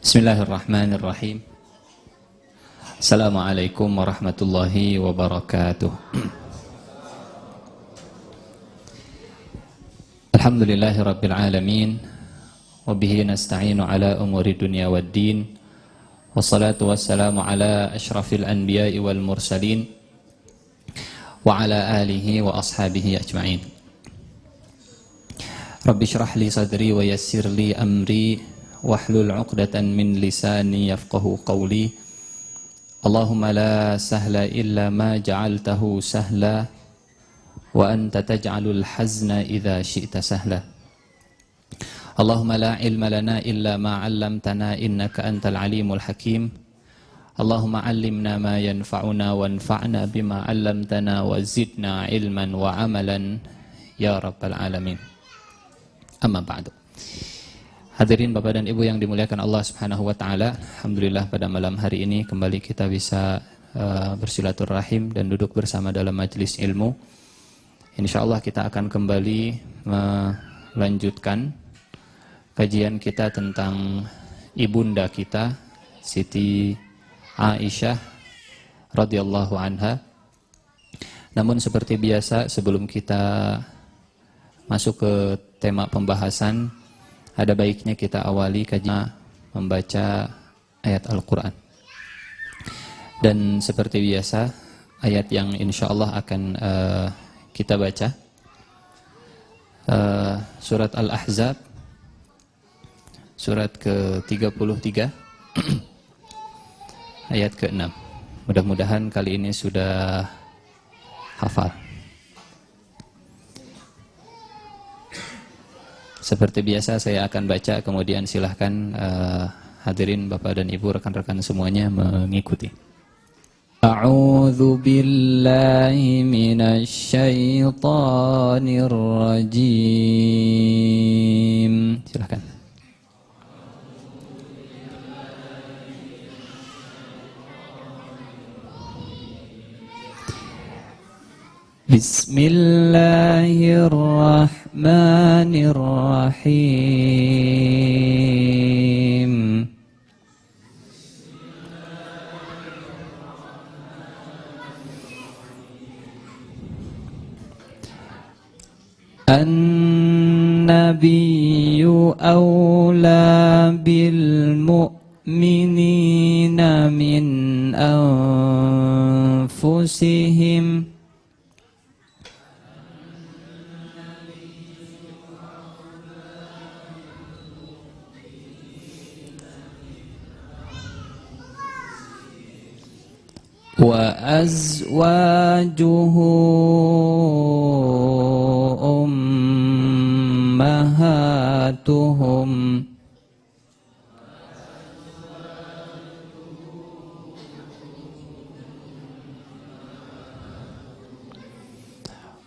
Bismillahirrahmanirrahim. Assalamualaikum warahmatullahi wabarakatuh. Alhamdulillahi rabbil alamin. Wabihi nasta'inu ala umuri dunya waddin. Wassalatu wassalamu ala ashrafil anbiya'i wal mursalin. Wa ala alihi wa ashabihi ajma'in. Rabbi syrah li sadri wa yassir li amri. Wahlul 'uqdatan min lisani yafqahu qawli. Allahumma la sahla illa ma ja'altahu sahla wa anta taj'alul hazna idza syi'ta sahla. Allahumma la ilma lana illa ma 'allamtana innaka antal alimul hakim. Allahumma 'allimna ma yanfa'una wanfa'na bima 'allamtana wa zidna ilman wa 'amalan ya rabbal alamin. Amma ba'du. Hadirin Bapak dan Ibu yang dimuliakan Allah Subhanahu wa taala, alhamdulillah pada malam hari ini kembali kita bisa bersilaturahim dan duduk bersama dalam majelis ilmu. Insyaallah kita akan kembali melanjutkan kajian kita tentang ibunda kita Siti Aisyah radhiyallahu anha. Namun seperti biasa sebelum kita masuk ke tema pembahasan, ada baiknya kita awali kajian membaca ayat Al-Quran. Dan seperti biasa, ayat yang insya Allah akan kita baca surat Al-Ahzab, surat ke-33 ayat ke-6. Mudah-mudahan kali ini sudah hafal. Seperti biasa saya akan baca, kemudian silahkan hadirin Bapak dan Ibu, rekan-rekan semuanya mengikuti. A'udzu billahi minasy syaithanir rajim. Silahkan. Bismillahirrahmanirrahim. An-nabiyyu awla bil mu'minina min anfusihim wa azwajuhu ummahatuhum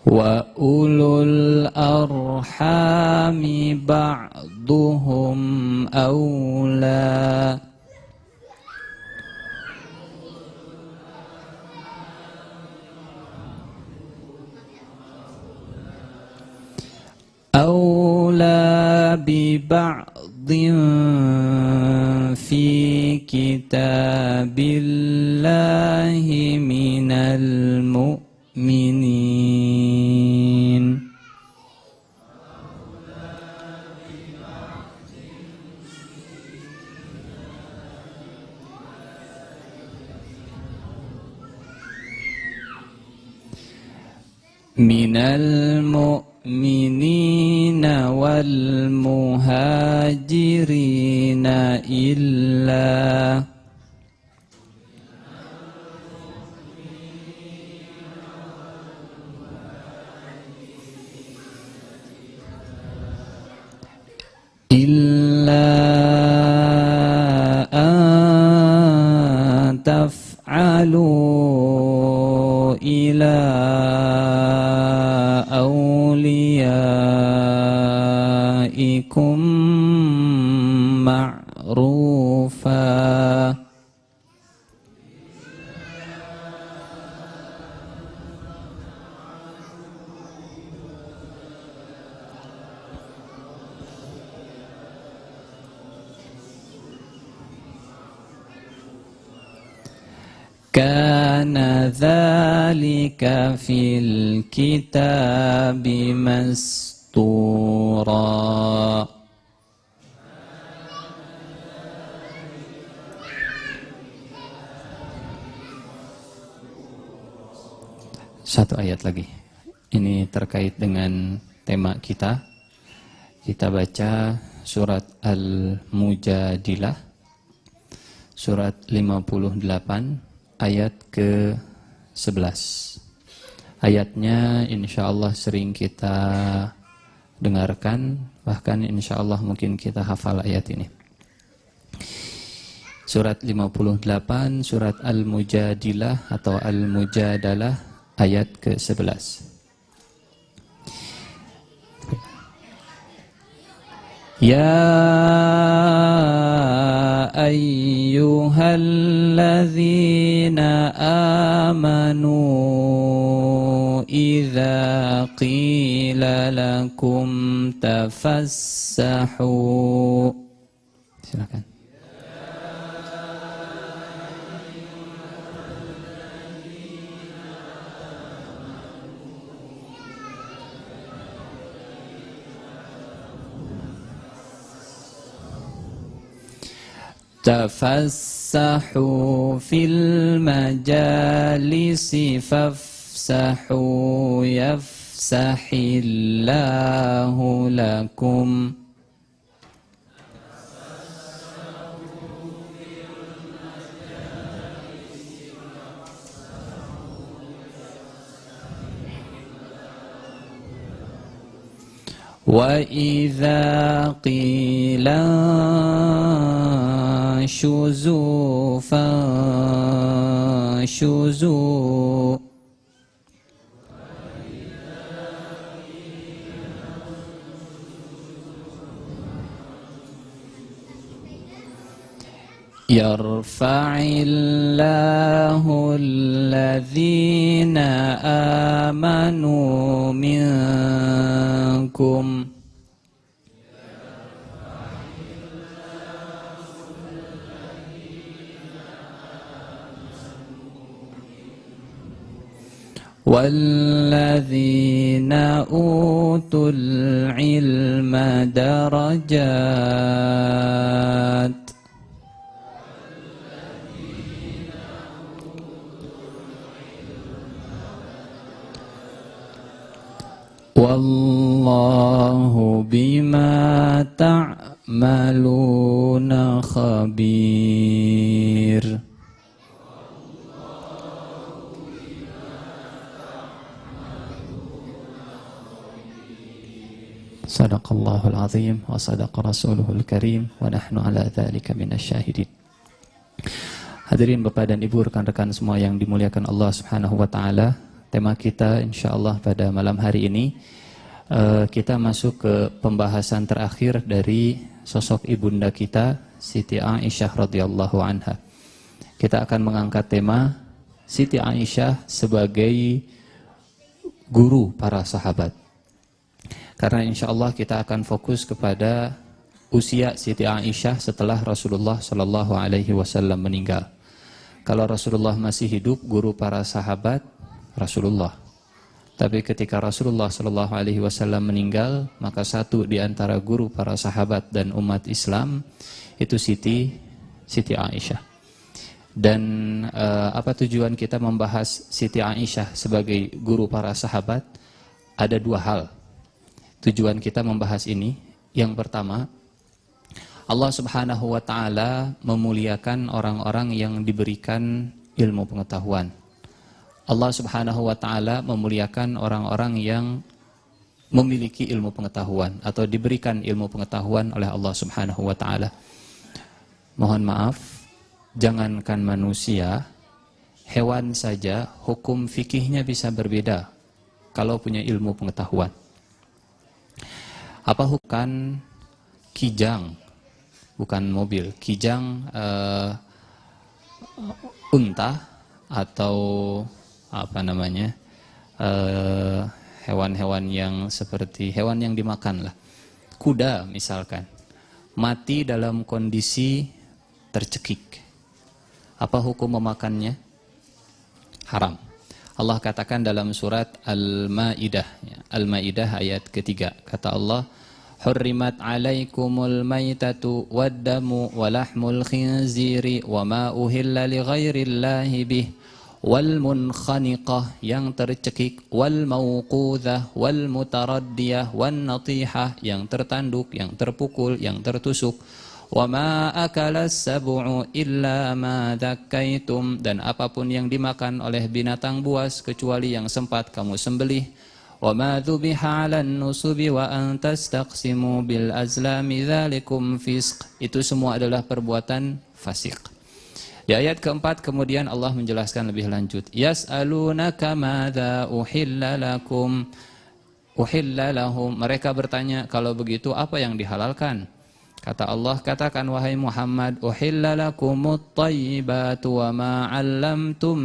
wa ulul arhami ba'duhum awla biba'dhin fi kitabillahi minal mu'minin. Minal mu'minina wal muhajirina illa an taf'alu ila awliyaikum ma'rufa. kana dzalika fil kitabi mastura. Satu ayat lagi. Ini terkait dengan tema kita. Kita baca surat Al-Mujadilah, surat 58, ayat ke-11. Ayatnya insyaallah sering kita dengarkan, bahkan insyaallah mungkin kita hafal ayat ini. Surat 58, surat Al-Mujadilah atau Al-Mujadalah, ayat ke-11. Ya ayyuhalladzina amanu idza qila lakum tafassahu. Silakan. Tafassahu fil majalisi fafsahu yafsahillahu lakum. Wa idza qila syuzu fasyuzu. Yarfa'illahu alladhina amanu minkum. Walladzina utul ilma darajat. Wallahu bima ta'maluna khabir. Sadaqallahul azim wa sadaqa rasuluhul karim wa nahnu ala dzalika minasyahidin. Hadirin Bapak dan Ibu, rekan-rekan semua yang dimuliakan Allah Subhanahu wa taala, tema kita insyaallah pada malam hari ini kita masuk ke pembahasan terakhir dari sosok ibunda kita Siti Aisyah radhiyallahu anha. Kita akan mengangkat tema Siti Aisyah sebagai guru para sahabat. Karena insya Allah kita akan fokus kepada usia Siti Aisyah setelah Rasulullah Shallallahu Alaihi Wasallam meninggal. Kalau Rasulullah masih hidup, guru para sahabat Rasulullah. Tapi ketika Rasulullah Shallallahu Alaihi Wasallam meninggal, maka satu di antara guru para sahabat dan umat Islam itu Siti Aisyah. Dan apa tujuan kita membahas Siti Aisyah sebagai guru para sahabat? Ada dua hal. Tujuan kita membahas ini, yang pertama, Allah Subhanahu wa taala memuliakan orang-orang yang diberikan ilmu pengetahuan. Allah Subhanahu wa taala memuliakan orang-orang yang memiliki ilmu pengetahuan atau diberikan ilmu pengetahuan oleh Allah Subhanahu wa taala. Mohon maaf, jangankan manusia, hewan saja hukum fikihnya bisa berbeda kalau punya ilmu pengetahuan. Apa bukan kijang, bukan mobil, kijang unta atau apa namanya hewan-hewan yang seperti hewan yang dimakan lah, kuda misalkan, mati dalam kondisi tercekik. Apa hukum memakannya? haram. Allah katakan dalam surat Al-Maidah, Al-Maidah ayat ketiga, kata Allah, Hurrimat alaikumul maitatu waddamu walahmul khinziri wa ma uhilla li ghairillahi bih wal munkhaniqah yang tercekik wal mauqudzah wal mutaraddiyah wan natihah yang tertanduk, yang terpukul, yang tertusuk. Wa ma akalas sab'u illa ma dhakkaitum, dan apapun yang dimakan oleh binatang buas kecuali yang sempat kamu sembelih. Wa ma dhubiha 'alan nusubi wa an tastaqsimu bil azlami dzalikum fisq, itu semua adalah perbuatan fasik. Di ayat keempat kemudian Allah menjelaskan lebih lanjut, yas'alunaka madza uhilla lakum uhilla lahum, mereka bertanya kalau begitu apa yang dihalalkan. Kata Allah, katakan wahai Muhammad, uhilla lakumut thayyibatu wa ma 'allamtum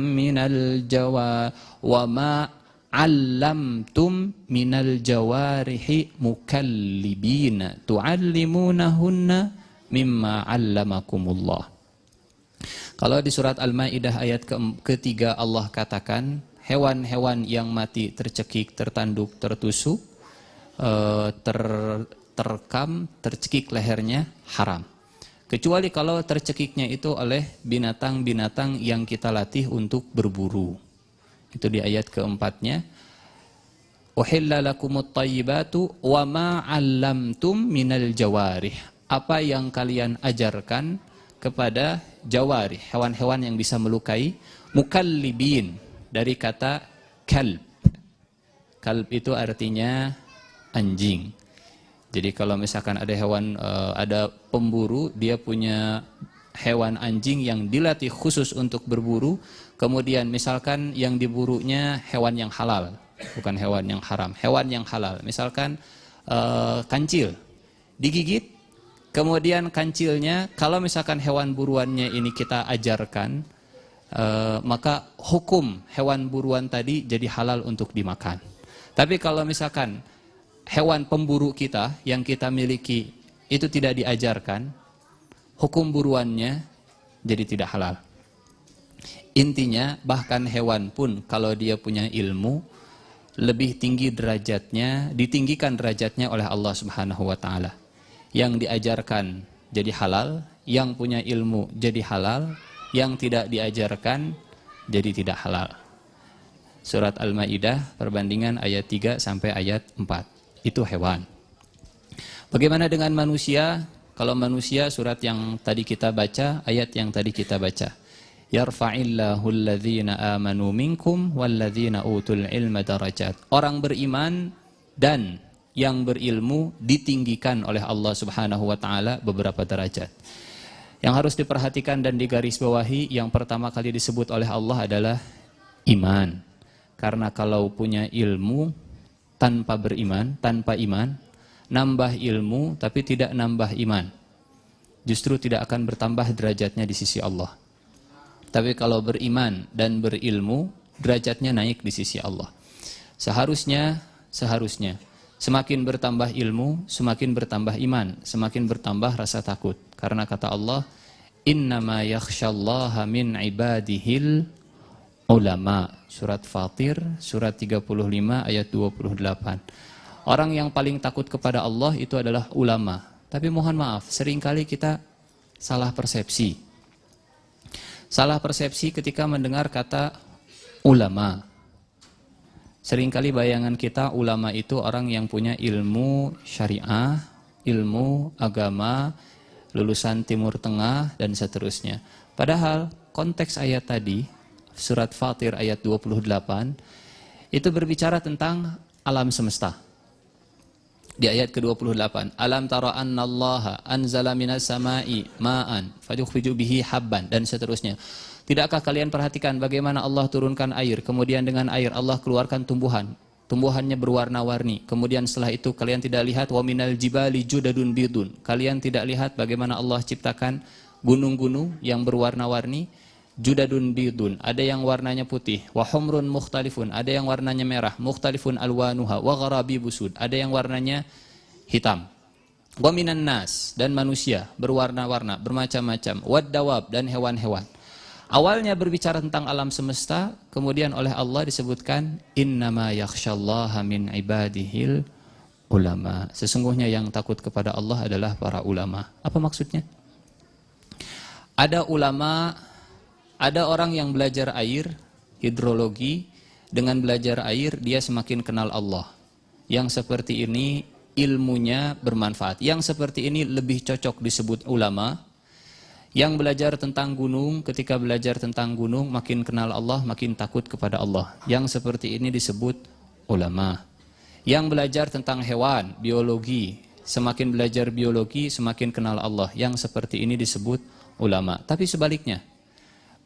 minal jawarihi mukallibina tu'allimunahunna mimma 'allamakumullah. Kalau di surat Al-Maidah ayat ketiga Allah katakan hewan-hewan yang mati tercekik, tertanduk, tertusuk, terkam, tercekik lehernya haram. Kecuali kalau tercekiknya itu oleh binatang-binatang yang kita latih untuk berburu. Itu di ayat keempatnya. Uhilla lakumut thayyibatu wa ma 'allamtum minal jawarih. Apa yang kalian ajarkan kepada jawarih, hewan-hewan yang bisa melukai, mukallibin dari kata kalb. Kalb itu artinya anjing. Jadi kalau misalkan ada hewan, ada pemburu, dia punya hewan anjing yang dilatih khusus untuk berburu, kemudian misalkan yang diburunya hewan yang halal, bukan hewan yang haram, hewan yang halal. Misalkan kancil, digigit, kemudian kancilnya, kalau misalkan hewan buruannya ini kita ajarkan, maka hukum hewan buruan tadi jadi halal untuk dimakan. Tapi kalau misalkan hewan pemburu kita yang kita miliki itu tidak diajarkan, hukum buruannya jadi tidak halal. Intinya bahkan hewan pun kalau dia punya ilmu lebih tinggi derajatnya, ditinggikan derajatnya oleh Allah Subhanahu wa taala. Yang diajarkan jadi halal, yang punya ilmu jadi halal, yang tidak diajarkan jadi tidak halal. Surat Al-Maidah perbandingan ayat 3 sampai ayat 4. Itu hewan. Bagaimana dengan manusia? Kalau manusia, surat yang tadi kita baca, ayat yang tadi kita baca. Yarfa'illahu alladhina amanu minkum walladhina utul ilma darajat. Orang beriman dan yang berilmu ditinggikan oleh Allah Subhanahu wa taala beberapa derajat. Yang harus diperhatikan dan digarisbawahi, yang pertama kali disebut oleh Allah adalah iman. Karena kalau punya ilmu tanpa beriman, tanpa iman, nambah ilmu tapi tidak nambah iman, justru tidak akan bertambah derajatnya di sisi Allah. Tapi kalau beriman dan berilmu, derajatnya naik di sisi Allah. Seharusnya semakin bertambah ilmu, semakin bertambah iman, semakin bertambah rasa takut. Karena kata Allah, innama yakhsyallaha min ibadihil ulama. Surat Fatir, surat 35 ayat 28. Orang yang paling takut kepada Allah itu adalah ulama. Tapi mohon maaf, seringkali kita salah persepsi. Salah persepsi ketika mendengar kata ulama. Seringkali bayangan kita ulama itu orang yang punya ilmu syariah, ilmu agama, lulusan Timur Tengah, dan seterusnya. Padahal konteks ayat tadi, surat Fatir ayat 28, itu berbicara tentang alam semesta. Di ayat ke-28, alam tara annallaha anzala minas samai ma'an fayukhriju bihi habban, dan seterusnya. Tidakkah kalian perhatikan bagaimana Allah turunkan air, kemudian dengan air Allah keluarkan tumbuhan. Tumbuhannya berwarna-warni. Kemudian setelah itu kalian tidak lihat wa minal jibali judadun bidun. Kalian tidak lihat bagaimana Allah ciptakan gunung-gunung yang berwarna-warni. Judadun bidun, ada yang warnanya putih, wa humrun mukhtalifun, ada yang warnanya merah, mukhtalifun alwanuha, wa gharabi busud, ada yang warnanya hitam. Wa minan nas, dan manusia berwarna-warna, bermacam-macam, wad dawab, dan hewan-hewan. Awalnya berbicara tentang alam semesta, kemudian oleh Allah disebutkan innama yakhsyallaha min ibadihil ulama. Sesungguhnya yang takut kepada Allah adalah para ulama. Apa maksudnya? Ada ulama, ada orang yang belajar air, hidrologi, dengan belajar air dia semakin kenal Allah. Yang seperti ini ilmunya bermanfaat. Yang seperti ini lebih cocok disebut ulama. Yang belajar tentang gunung, ketika belajar tentang gunung makin kenal Allah, makin takut kepada Allah. Yang seperti ini disebut ulama. Yang belajar tentang hewan, biologi, semakin belajar biologi semakin kenal Allah. Yang seperti ini disebut ulama. Tapi sebaliknya,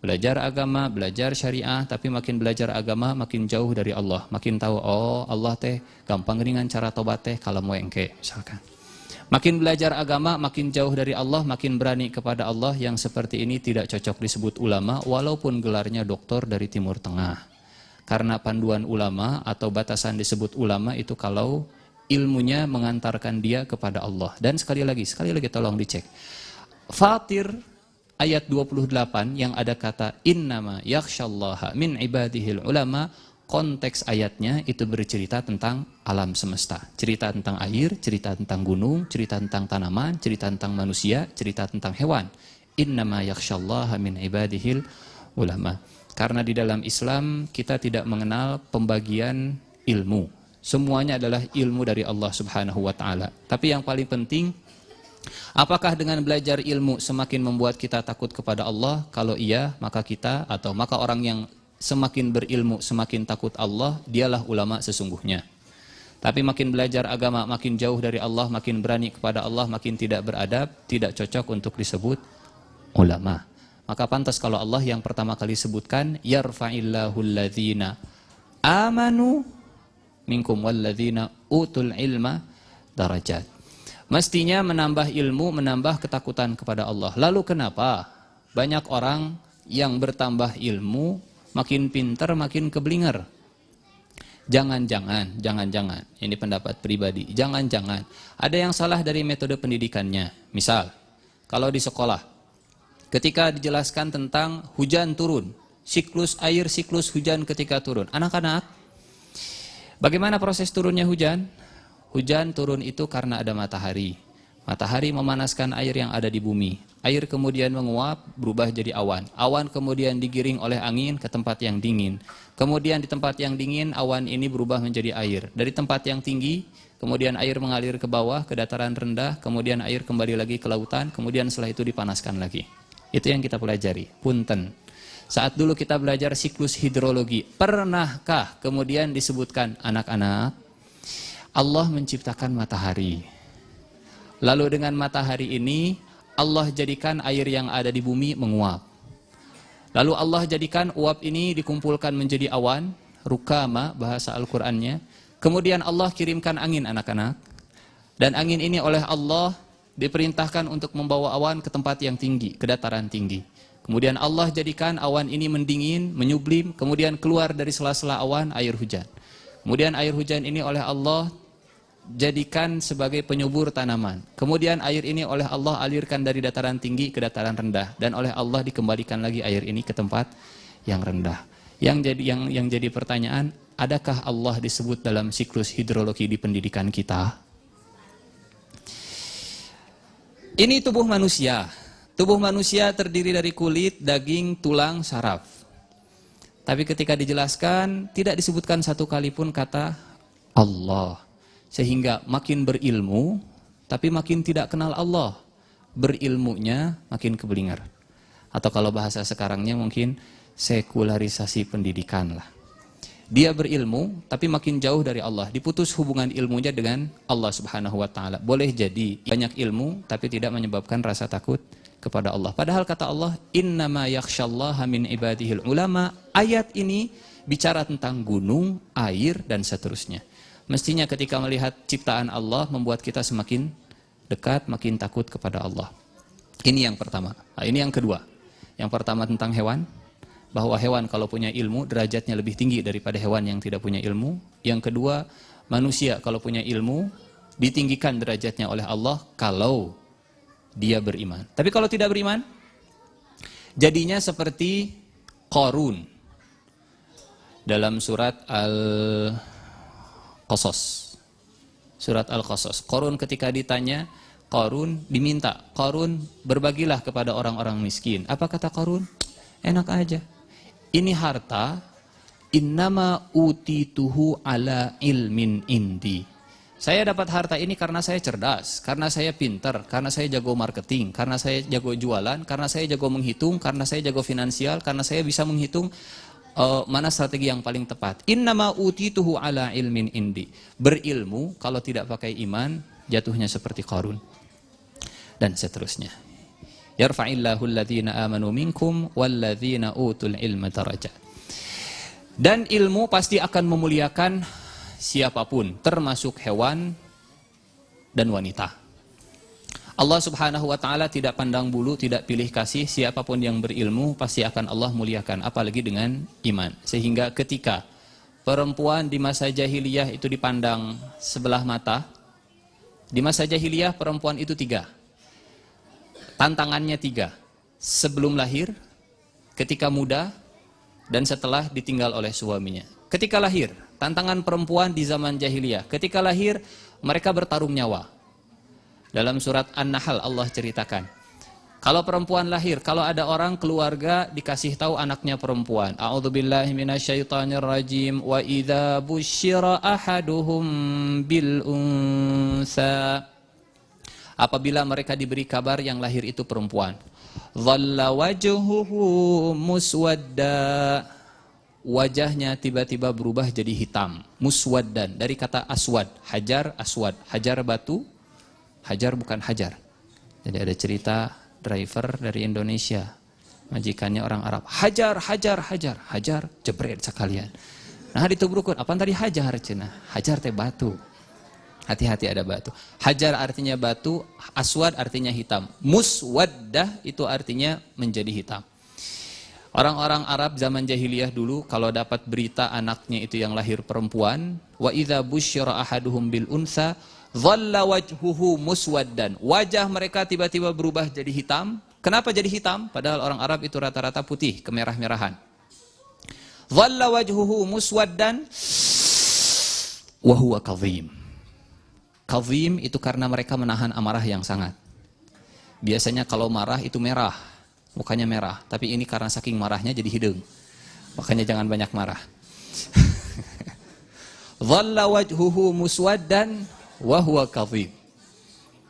belajar agama, belajar syariah, tapi makin belajar agama makin jauh dari Allah. Makin tahu, oh Allah teh gampang ringan cara tobat teh kalau mau engke misalkan. Makin belajar agama, makin jauh dari Allah, makin berani kepada Allah. Yang seperti ini tidak cocok disebut ulama, walaupun gelarnya doktor dari Timur Tengah. Karena panduan ulama atau batasan disebut ulama itu kalau ilmunya mengantarkan dia kepada Allah. Dan sekali lagi tolong dicek. Fatir ayat 28 yang ada kata innama yakhsyallaha min ibadihil ulama. Konteks ayatnya itu bercerita tentang alam semesta. Cerita tentang air, cerita tentang gunung, cerita tentang tanaman, cerita tentang manusia, cerita tentang hewan. Innama yakhsyallaha min ibadihil ulama. Karena di dalam Islam kita tidak mengenal pembagian ilmu. Semuanya adalah ilmu dari Allah Subhanahu wa taala. Tapi yang paling penting, apakah dengan belajar ilmu semakin membuat kita takut kepada Allah? Kalau iya, maka orang yang semakin berilmu, semakin takut Allah, dialah ulama sesungguhnya. Tapi makin belajar agama, makin jauh dari Allah, makin berani kepada Allah, makin tidak beradab, tidak cocok untuk disebut ulama. Maka pantas kalau Allah yang pertama kali sebutkan, yarfa'illahu alladhina amanu minkum walladhina utul ilma darajat. Mestinya menambah ilmu, menambah ketakutan kepada Allah. Lalu kenapa banyak orang yang bertambah ilmu, makin pintar, makin keblinger? Jangan-jangan, ini pendapat pribadi, jangan-jangan ada yang salah dari metode pendidikannya. Misal, kalau di sekolah, ketika dijelaskan tentang hujan turun, siklus air, siklus hujan ketika turun. Anak-anak, bagaimana proses turunnya hujan? Hujan turun itu karena ada matahari. Matahari memanaskan air yang ada di bumi. Air kemudian menguap, berubah jadi awan. Awan kemudian digiring oleh angin ke tempat yang dingin. Kemudian di tempat yang dingin, awan ini berubah menjadi air. Dari tempat yang tinggi, kemudian air mengalir ke bawah, ke dataran rendah, kemudian air kembali lagi ke lautan, kemudian setelah itu dipanaskan lagi. Itu yang kita pelajari. Punten. Saat dulu kita belajar siklus hidrologi, pernahkah kemudian disebutkan, anak-anak, Allah menciptakan matahari. Lalu dengan matahari ini, Allah jadikan air yang ada di bumi menguap. Lalu Allah jadikan uap ini dikumpulkan menjadi awan, rukama bahasa Al-Qur'annya. Kemudian Allah kirimkan angin, anak-anak. Dan angin ini oleh Allah diperintahkan untuk membawa awan ke tempat yang tinggi, ke dataran tinggi. Kemudian Allah jadikan awan ini mendingin, menyublim, kemudian keluar dari sela-sela awan air hujan. Kemudian air hujan ini oleh Allah jadikan sebagai penyubur tanaman. Kemudian air ini oleh Allah alirkan dari dataran tinggi ke dataran rendah, dan oleh Allah dikembalikan lagi air ini ke tempat yang rendah. Yang jadi pertanyaan, adakah Allah disebut dalam siklus hidrologi di pendidikan kita? Ini tubuh manusia. Tubuh manusia terdiri dari kulit, daging, tulang, saraf. Tapi ketika dijelaskan tidak disebutkan satu kali pun kata Allah. Sehingga makin berilmu, tapi makin tidak kenal Allah. Berilmunya makin keblinger. Atau kalau bahasa sekarangnya mungkin sekularisasi pendidikan lah. Dia berilmu, tapi makin jauh dari Allah. Diputus hubungan ilmunya dengan Allah Subhanahu wa ta'ala. Boleh jadi banyak ilmu, tapi tidak menyebabkan rasa takut kepada Allah. Padahal kata Allah, innama yakhsyallaha min ibadihil ulama. Ayat ini bicara tentang gunung, air, dan seterusnya. Mestinya ketika melihat ciptaan Allah membuat kita semakin dekat, makin takut kepada Allah. Ini yang pertama. Nah, ini yang kedua. Yang pertama tentang hewan, bahwa hewan kalau punya ilmu derajatnya lebih tinggi daripada hewan yang tidak punya ilmu. Yang kedua, manusia kalau punya ilmu ditinggikan derajatnya oleh Allah kalau dia beriman. Tapi kalau tidak beriman, Jadinya seperti Qarun dalam surat Al-Qasas. Surat Al-Qasas. Qarun ketika ditanya, Qarun diminta, Qarun berbagilah kepada orang-orang miskin. Apa kata Qarun? Enak aja. Ini harta, innama utituhu ala ilmin indi. Saya dapat harta ini karena saya cerdas, karena saya pintar, karena saya jago marketing, karena saya jago jualan, karena saya jago menghitung, karena saya jago finansial, karena saya bisa menghitung mana strategi yang paling tepat. Innama utituhu ala ilmin indi. Berilmu kalau tidak pakai iman, jatuhnya seperti Qarun. Dan seterusnya. Yarfa'illahu alladhina amanu minkum walladhina utul ilma darajat. Dan ilmu pasti akan memuliakan siapapun, termasuk hewan dan wanita. Allah Subhanahu wa taala tidak pandang bulu, tidak pilih kasih, siapapun yang berilmu pasti akan Allah muliakan, apalagi dengan iman. Sehingga ketika perempuan di masa jahiliyah itu dipandang sebelah mata, di masa jahiliyah perempuan itu 3. Tantangannya 3. Sebelum lahir, ketika muda, dan setelah ditinggal oleh suaminya. Ketika lahir, tantangan perempuan di zaman jahiliyah. Ketika lahir, mereka bertarung nyawa. Dalam surat An-Nahl Allah ceritakan. Kalau perempuan lahir, kalau ada orang keluarga dikasih tahu anaknya perempuan. A'udzubillahi minasyaitonirrajim. Wa idza busyira ahaduhum bil unsa. Apabila mereka diberi kabar yang lahir itu perempuan. Dhalla wajhuhu muswadda. Wajahnya tiba-tiba berubah jadi hitam, muswaddan, dari kata aswad, hajar, aswad, hajar batu, hajar bukan hajar. Jadi ada cerita driver dari Indonesia, majikannya orang Arab, hajar, hajar, hajar, hajar, jebret sekalian. Nah ditubrukun, apa tadi hajar cina? Hajar teh batu. Hati-hati ada batu. Hajar artinya batu, aswad artinya hitam. Muswaddah itu artinya menjadi hitam. Orang-orang Arab zaman jahiliyah dulu kalau dapat berita anaknya itu yang lahir perempuan, wa idza busyira ahaduhum bil unsa dhalla wajhuhu muswaddan. Wajah mereka tiba-tiba berubah jadi hitam. Kenapa jadi hitam? Padahal orang Arab itu rata-rata putih, kemerah-merahan. Dhalla wajhuhu muswaddan wa huwa kadhim. Kadhim itu karena mereka menahan amarah yang sangat. Biasanya kalau marah itu merah, mukanya merah, tapi ini karena saking marahnya jadi hidung. Makanya jangan banyak marah. Dhalla wajhuhu muswaddan wa huwa kadhib.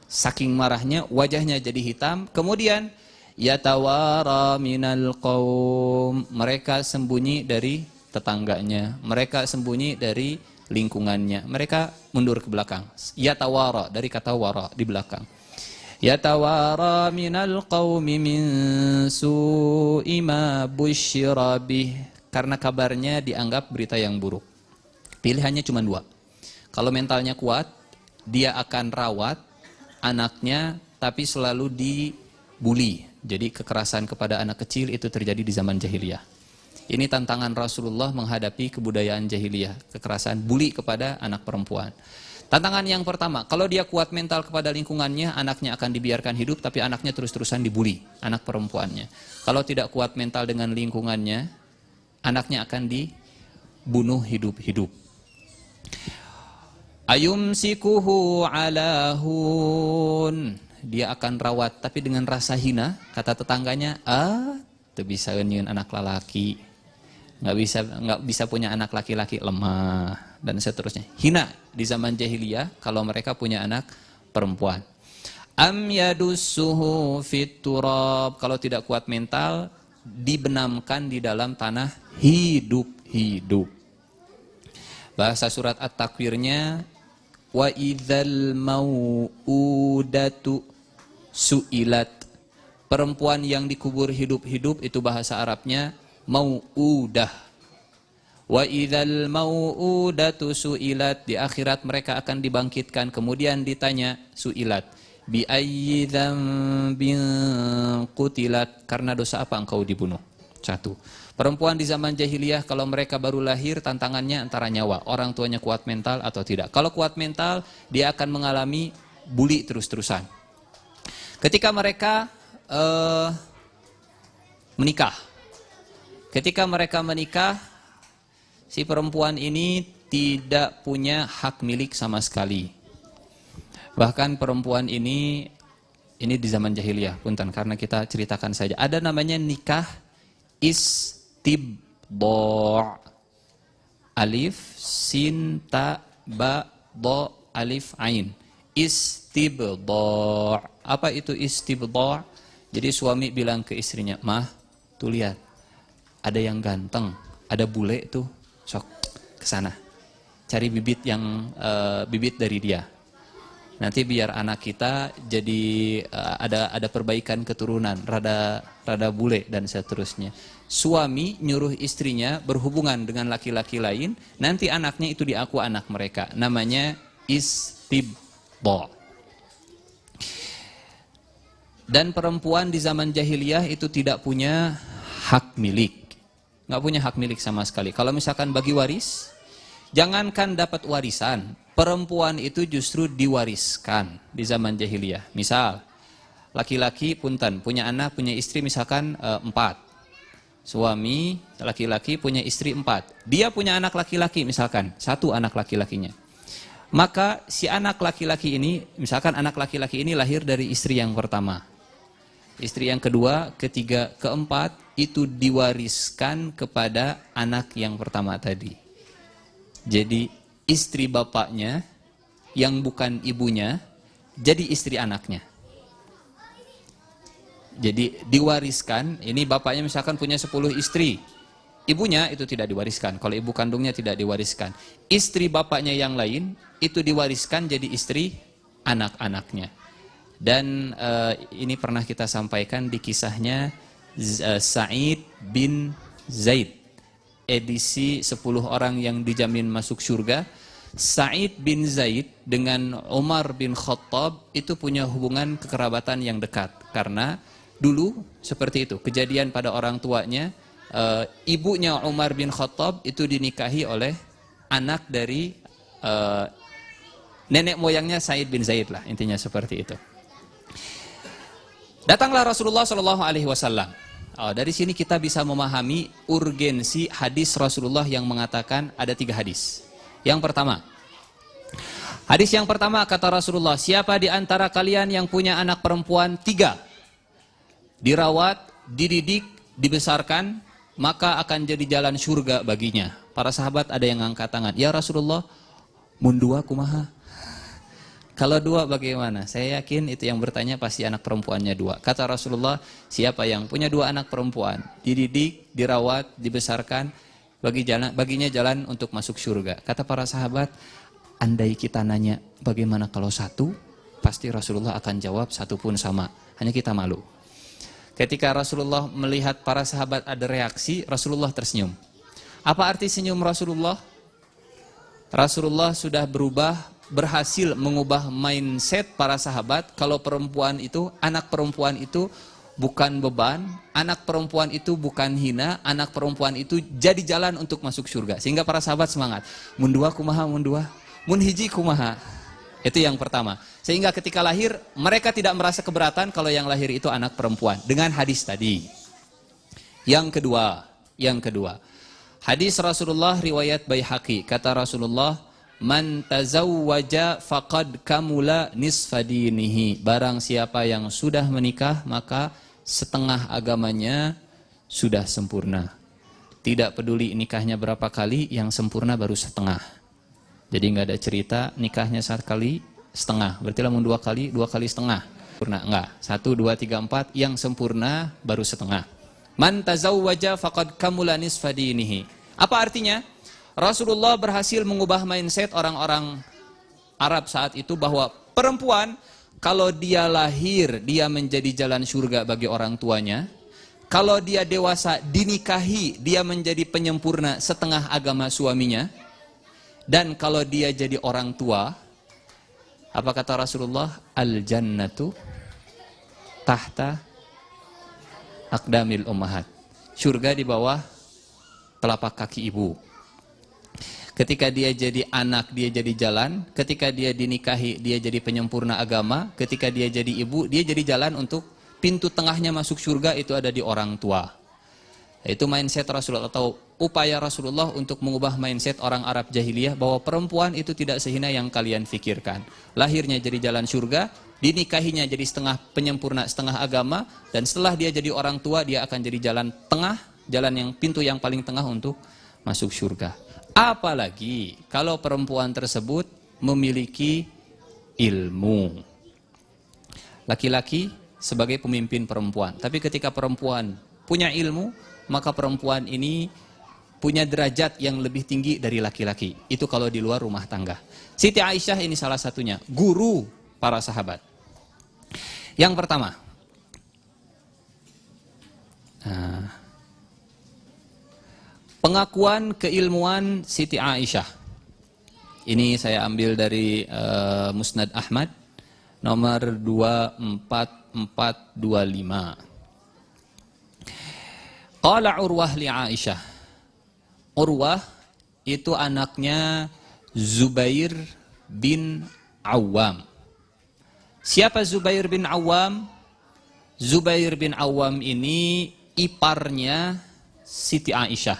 Saking marahnya wajahnya jadi hitam. Kemudian yatawara minal qaum. Mereka sembunyi dari tetangganya, mereka sembunyi dari lingkungannya, mereka mundur ke belakang. Yatawara dari kata wara, di belakang. Yatawara minal qaumi min su'i ma busyira bih. Karena kabarnya dianggap berita yang buruk. Pilihannya cuma 2. Kalau mentalnya kuat, dia akan rawat anaknya, tapi selalu dibully. Jadi kekerasan kepada anak kecil itu terjadi di zaman jahiliyah. Ini tantangan Rasulullah menghadapi kebudayaan jahiliyah, kekerasan, bully kepada anak perempuan. Tantangan yang pertama, kalau dia kuat mental kepada lingkungannya, anaknya akan dibiarkan hidup, tapi anaknya terus-terusan dibully, anak perempuannya. Kalau tidak kuat mental dengan lingkungannya, anaknya akan dibunuh hidup-hidup. Ayumsikuhu ala hun. Dia akan rawat, tapi dengan rasa hina, kata tetangganya, tuh bisa nyeun anak lelaki, nggak bisa punya anak laki-laki, lemah, dan seterusnya. Hina di zaman jahiliyah kalau mereka punya anak perempuan. Am yadussuhu fit turab. Kalau tidak kuat mental, dibenamkan di dalam tanah hidup-hidup. Bahasa surat At-Takwirnya, wa idzal mau'udatu su'ilat. Perempuan yang dikubur hidup-hidup itu bahasa Arabnya mau'udah. Wa idzal mau'udatu su'ilat. Di akhirat mereka akan dibangkitkan, kemudian ditanya su'ilat, bi ayyi dzambin qutilat. Karena dosa apa engkau dibunuh? 1. Perempuan di zaman jahiliyah kalau mereka baru lahir, tantangannya antara nyawa, orang tuanya kuat mental atau tidak. Kalau kuat mental, dia akan mengalami bully terus-terusan. Ketika mereka menikah. Ketika mereka menikah, si perempuan ini tidak punya hak milik sama sekali. Bahkan perempuan ini di zaman jahiliyah, punten karena kita ceritakan saja. Ada namanya nikah istibdo'. Alif, sin, ta, ba, do, alif, ain. Istibdo'. Apa itu istibdo'? Jadi suami bilang ke istrinya, "Mah, tuh lihat, ada yang ganteng, ada bule tuh, sok ke sana. Cari bibit bibit dari dia. Nanti biar anak kita jadi ada perbaikan keturunan, rada bule dan seterusnya." Suami nyuruh istrinya berhubungan dengan laki-laki lain, nanti anaknya itu diaku anak mereka. Namanya istibdo'. Dan perempuan di zaman jahiliyah itu tidak punya hak milik. Nggak punya hak milik sama sekali. Kalau misalkan bagi waris, jangankan dapat warisan, perempuan itu justru diwariskan di zaman jahiliyah. Misal, laki-laki punten, punya anak, punya istri misalkan 4. Suami, laki-laki punya istri 4. Dia punya anak laki-laki misalkan, 1 anak laki-lakinya. Maka si anak laki-laki ini, misalkan anak laki-laki ini lahir dari istri yang pertama. Istri yang kedua, ketiga, keempat, itu diwariskan kepada anak yang pertama tadi. Jadi istri bapaknya yang bukan ibunya jadi istri anaknya. Jadi diwariskan, ini bapaknya misalkan punya 10 istri. Ibunya itu tidak diwariskan, kalau ibu kandungnya tidak diwariskan. Istri bapaknya yang lain itu diwariskan jadi istri anak-anaknya. Dan ini pernah kita sampaikan di kisahnya Sa'id bin Zaid, edisi 10 orang yang dijamin masuk surga. Sa'id bin Zaid dengan Umar bin Khattab itu punya hubungan kekerabatan yang dekat. Karena dulu seperti itu, kejadian pada orang tuanya, ibunya Umar bin Khattab itu dinikahi oleh anak dari nenek moyangnya Sa'id bin Zaid lah, intinya seperti itu. Datanglah Rasulullah SAW. Dari sini kita bisa memahami urgensi hadis Rasulullah yang mengatakan ada 3 hadis. Yang pertama, hadis yang pertama kata Rasulullah, siapa di antara kalian yang punya anak perempuan 3, dirawat, dididik, dibesarkan, maka akan jadi jalan surga baginya. Para sahabat ada yang angkat tangan, ya Rasulullah, mun 2 kumaha? Kalau 2 bagaimana? Saya yakin itu yang bertanya pasti anak perempuannya 2. Kata Rasulullah, siapa yang punya 2 anak perempuan, dididik, dirawat, dibesarkan, baginya jalan untuk masuk surga. Kata para sahabat, andai kita nanya bagaimana kalau 1, pasti Rasulullah akan jawab 1 pun sama. Hanya kita malu. Ketika Rasulullah melihat para sahabat ada reaksi, Rasulullah tersenyum. Apa arti senyum Rasulullah? Rasulullah sudah berhasil mengubah mindset para sahabat kalau perempuan itu, anak perempuan itu bukan beban, anak perempuan itu bukan hina, anak perempuan itu jadi jalan untuk masuk surga. Sehingga para sahabat semangat. Mun 2 kumaha, mun 2, mun hiji kumaha. Itu yang pertama. Sehingga ketika lahir, mereka tidak merasa keberatan kalau yang lahir itu anak perempuan. Dengan hadis tadi. Yang kedua. Hadis Rasulullah riwayat Baihaqi. Kata Rasulullah, man tazawwaja faqad kamula nisfa dinihi. Barang siapa yang sudah menikah, maka setengah agamanya sudah sempurna. Tidak peduli nikahnya berapa kali, yang sempurna baru setengah. Jadi nggak ada cerita nikahnya 1 kali setengah. Berarti lamun 2 kali, 2 kali setengah. Sempurna enggak. 1, 2, 3, 4 yang sempurna baru setengah. Man tazawwaja faqad kamula nisfa dinihi. Apa artinya? Rasulullah berhasil mengubah mindset orang-orang Arab saat itu bahwa perempuan kalau dia lahir dia menjadi jalan surga bagi orang tuanya. Kalau dia dewasa dinikahi dia menjadi penyempurna setengah agama suaminya. Dan kalau dia jadi orang tua, apa kata Rasulullah? Al-jannatu tahta aqdamil ummahat. Surga di bawah telapak kaki ibu. Ketika dia jadi anak, dia jadi jalan. Ketika dia dinikahi, dia jadi penyempurna agama. Ketika dia jadi ibu, dia jadi jalan untuk pintu tengahnya masuk surga itu ada di orang tua. Itu mindset Rasulullah atau upaya Rasulullah untuk mengubah mindset orang Arab jahiliyah bahwa perempuan itu tidak sehina yang kalian fikirkan. Lahirnya jadi jalan surga, dinikahinya jadi setengah penyempurna, setengah agama, dan setelah dia jadi orang tua, dia akan jadi jalan tengah, jalan yang pintu yang paling tengah untuk masuk surga. Apalagi kalau perempuan tersebut memiliki ilmu. Laki-laki sebagai pemimpin perempuan, tapi ketika perempuan punya ilmu, maka perempuan ini punya derajat yang lebih tinggi dari laki-laki. Itu kalau di luar rumah tangga. Siti Aisyah ini salah satunya, guru para sahabat. Yang pertama, pengakuan keilmuan Siti Aisyah. Ini saya ambil dari Musnad Ahmad nomor 24425. Qala Urwah li Aisyah. Urwah itu anaknya Zubair bin Awam. Siapa Zubair bin Awam? Zubair bin Awam ini iparnya Siti Aisyah.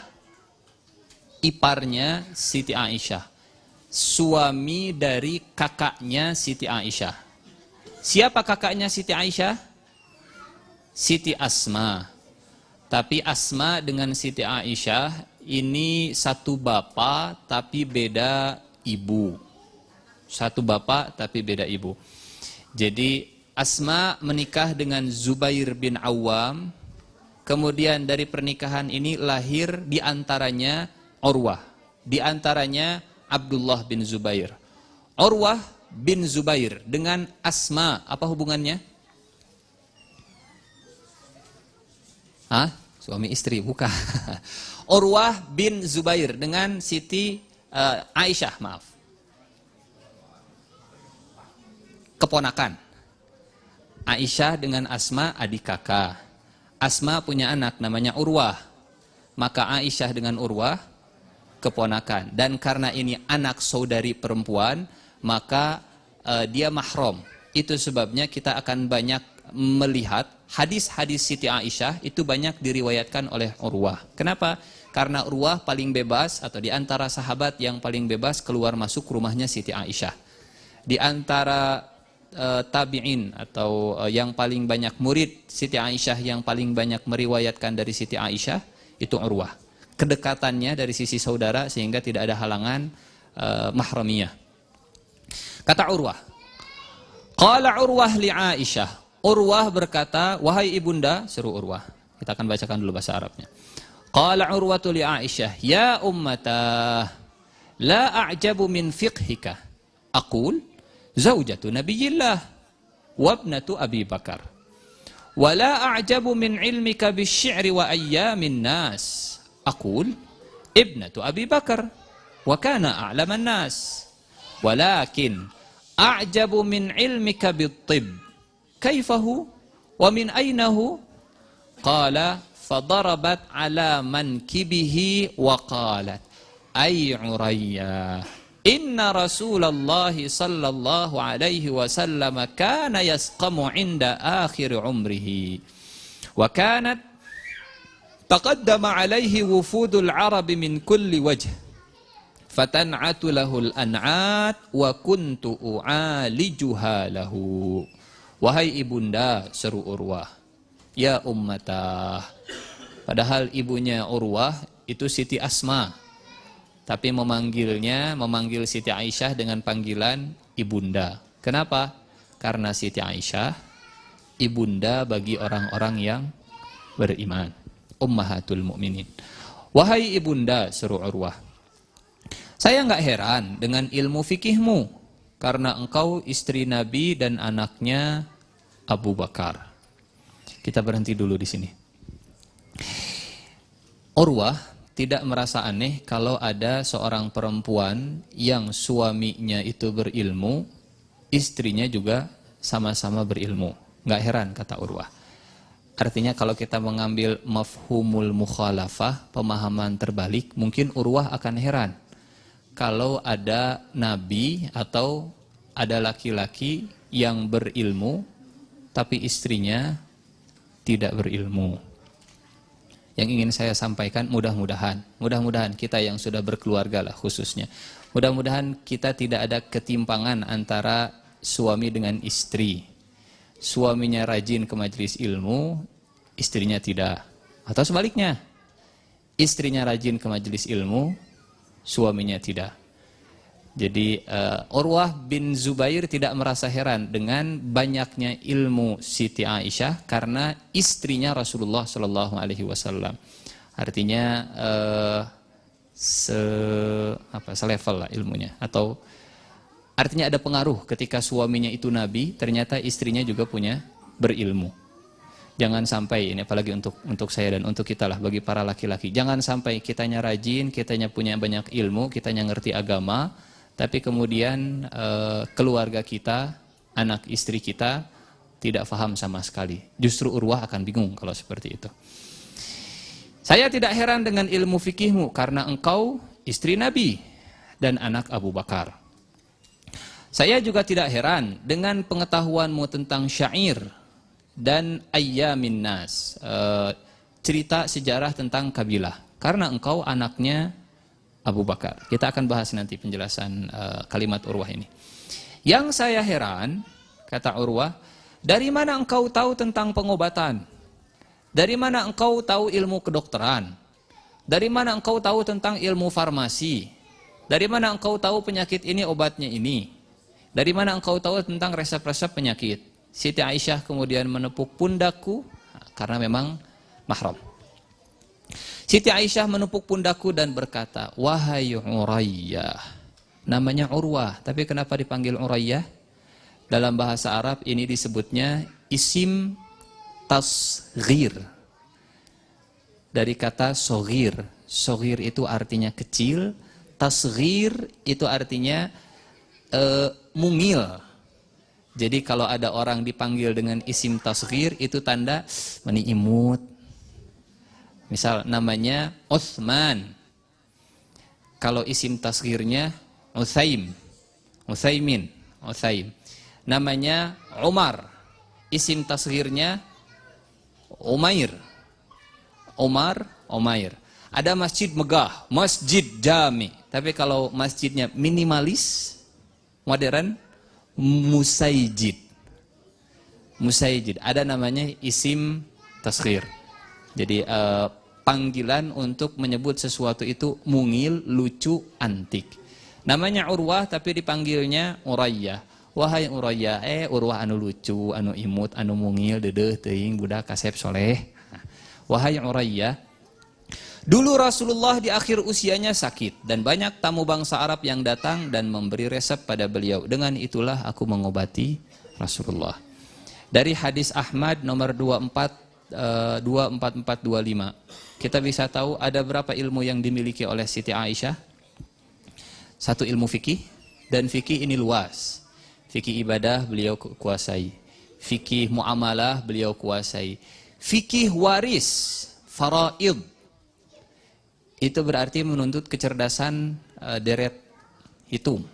Iparnya Siti Aisyah. Suami dari kakaknya Siti Aisyah. Siapa kakaknya Siti Aisyah? Siti Asma. Tapi Asma dengan Siti Aisyah ini satu bapak tapi beda ibu. Satu bapak tapi beda ibu. Jadi Asma menikah dengan Zubair bin Awam. Kemudian dari pernikahan ini lahir diantaranya Urwah. Diantaranya Abdullah bin Zubair. Urwah bin Zubair dengan Asma, apa hubungannya? Hah? Suami istri, bukan. Urwah bin Zubair dengan Siti Aisyah, maaf. Keponakan. Aisyah dengan Asma adik kakak. Asma punya anak namanya Urwah. Maka Aisyah dengan Urwah keponakan. Dan karena ini anak saudari perempuan, maka dia mahram. Itu sebabnya kita akan banyak melihat hadis-hadis Siti Aisyah itu banyak diriwayatkan oleh Urwah. Kenapa? Karena Urwah paling bebas atau di antara sahabat yang paling bebas keluar masuk rumahnya Siti Aisyah. Di antara tabi'in atau yang paling banyak murid Siti Aisyah yang paling banyak meriwayatkan dari Siti Aisyah itu Urwah. Kedekatannya dari sisi saudara sehingga tidak ada halangan mahramiyah. Kata Urwah, qala Urwah li Aisyah. Urwah berkata, wahai ibunda, seru Urwah. Kita akan bacakan dulu bahasa Arabnya. Qala Urwatu li Aisyah, ya ummatah, la a'jabu min fiqhika. Aqul, zaujatu Nabiyillah, wabnatu Abi Bakar. Wa la a'jabu min ilmika bisy'ri wa ayyamin nas. Aqul, ibnatu Abi Bakar, wa kana a'laman nas. Walakin a'jabu min ilmika bit-tibb. Kaifahu wa min ainahu? Qala fadarabat ala mankibihi wa qalat ay Urayya inna Rasulullah sallallahu alaihi wasallam kana yasqamu inda akhir umrihi wa kanat taqaddama alaihi wufudul Arab min kulli wajh fatan'atu lahul an'at wa kuntu u'alijuha lahu. Wahai ibunda, seru Urwah, ya ummatah. Padahal ibunya Urwah itu Siti Asma, tapi memanggil Siti Aisyah dengan panggilan ibunda. Kenapa? Karena Siti Aisyah ibunda bagi orang-orang yang beriman, ummahatul mukminin. Wahai ibunda, seru Urwah, saya enggak heran dengan ilmu fikihmu, karena engkau istri Nabi dan anaknya Abu Bakar. Kita berhenti dulu di sini. Urwah tidak merasa aneh kalau ada seorang perempuan yang suaminya itu berilmu, istrinya juga sama-sama berilmu. Enggak heran, kata Urwah. Artinya kalau kita mengambil mafhumul mukhalafah, pemahaman terbalik, mungkin Urwah akan heran kalau ada nabi atau ada laki-laki yang berilmu tapi istrinya tidak berilmu. Yang ingin saya sampaikan, mudah-mudahan kita yang sudah berkeluarga lah khususnya, mudah-mudahan kita tidak ada ketimpangan antara suami dengan istri. Suaminya rajin ke majelis ilmu, istrinya tidak. Atau sebaliknya, istrinya rajin ke majelis ilmu, suaminya tidak. Jadi Urwah bin Zubair tidak merasa heran dengan banyaknya ilmu Siti Aisyah karena istrinya Rasulullah Shallallahu Alaihi Wasallam. Artinya selevel lah ilmunya, atau artinya ada pengaruh ketika suaminya itu nabi, ternyata istrinya juga punya berilmu. Jangan sampai, ini apalagi untuk saya dan untuk kita lah, bagi para laki-laki, jangan sampai kitanya rajin, kitanya punya banyak ilmu, kitanya ngerti agama, tapi kemudian keluarga kita, anak istri kita tidak faham sama sekali. Justru Urwah akan bingung kalau seperti itu. Saya tidak heran dengan ilmu fikihmu karena engkau istri Nabi dan anak Abu Bakar. Saya juga tidak heran dengan pengetahuanmu tentang syair dan ayyamin nas, cerita sejarah tentang kabilah, karena engkau anaknya Abu Bakar. Kita akan bahas nanti penjelasan kalimat Urwah ini. Yang saya heran, kata Urwah, dari mana engkau tahu tentang pengobatan? Dari mana engkau tahu ilmu kedokteran? Dari mana engkau tahu tentang ilmu farmasi? Dari mana engkau tahu penyakit ini obatnya ini? Dari mana engkau tahu tentang resep-resep penyakit? Siti Aisyah kemudian menepuk pundakku, karena memang mahram. Siti Aisyah menepuk pundakku dan berkata, wahai Urayyah. Namanya Urwah, tapi kenapa dipanggil Urayyah? Dalam bahasa Arab ini disebutnya isim tasghir. Dari kata soghir. Soghir itu artinya kecil, tasghir itu artinya mungil. Jadi kalau ada orang dipanggil dengan isim tasghir, itu tanda imut. Misal namanya Utsman. Kalau isim tasghirnya Utsaimin. Namanya Umar. Isim tasghirnya Umair. Ada masjid megah, masjid jami. Tapi kalau masjidnya minimalis, modern, Musaijid. Ada namanya isim tasghir. Jadi panggilan untuk menyebut sesuatu itu mungil, lucu, antik. Namanya Urwah tapi dipanggilnya Urayyah. Wahai Urayyah, Urwah anu lucu, anu imut, anu mungil, dedeh teuing budak kasep soleh. Wahai Urayyah, dulu Rasulullah di akhir usianya sakit dan banyak tamu bangsa Arab yang datang dan memberi resep pada beliau. Dengan itulah aku mengobati Rasulullah. Dari hadis Ahmad nomor 24425, kita bisa tahu ada berapa ilmu yang dimiliki oleh Siti Aisyah. Satu, ilmu fikih, dan fikih ini luas. Fikih ibadah beliau kuasai, fikih muamalah beliau kuasai, fikih waris, faraid, itu berarti menuntut kecerdasan deret hitung,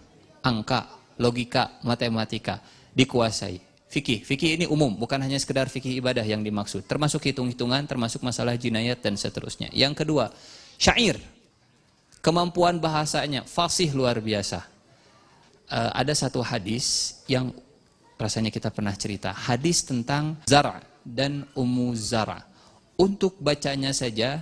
angka, logika, matematika, dikuasai. Fikih ini umum, bukan hanya sekedar fikih ibadah yang dimaksud, termasuk hitung-hitungan, termasuk masalah jinayat dan seterusnya. Yang kedua, syair, kemampuan bahasanya fasih luar biasa. Ada satu hadis yang rasanya kita pernah cerita, hadis tentang Zara dan Ummu Zara. Untuk bacanya saja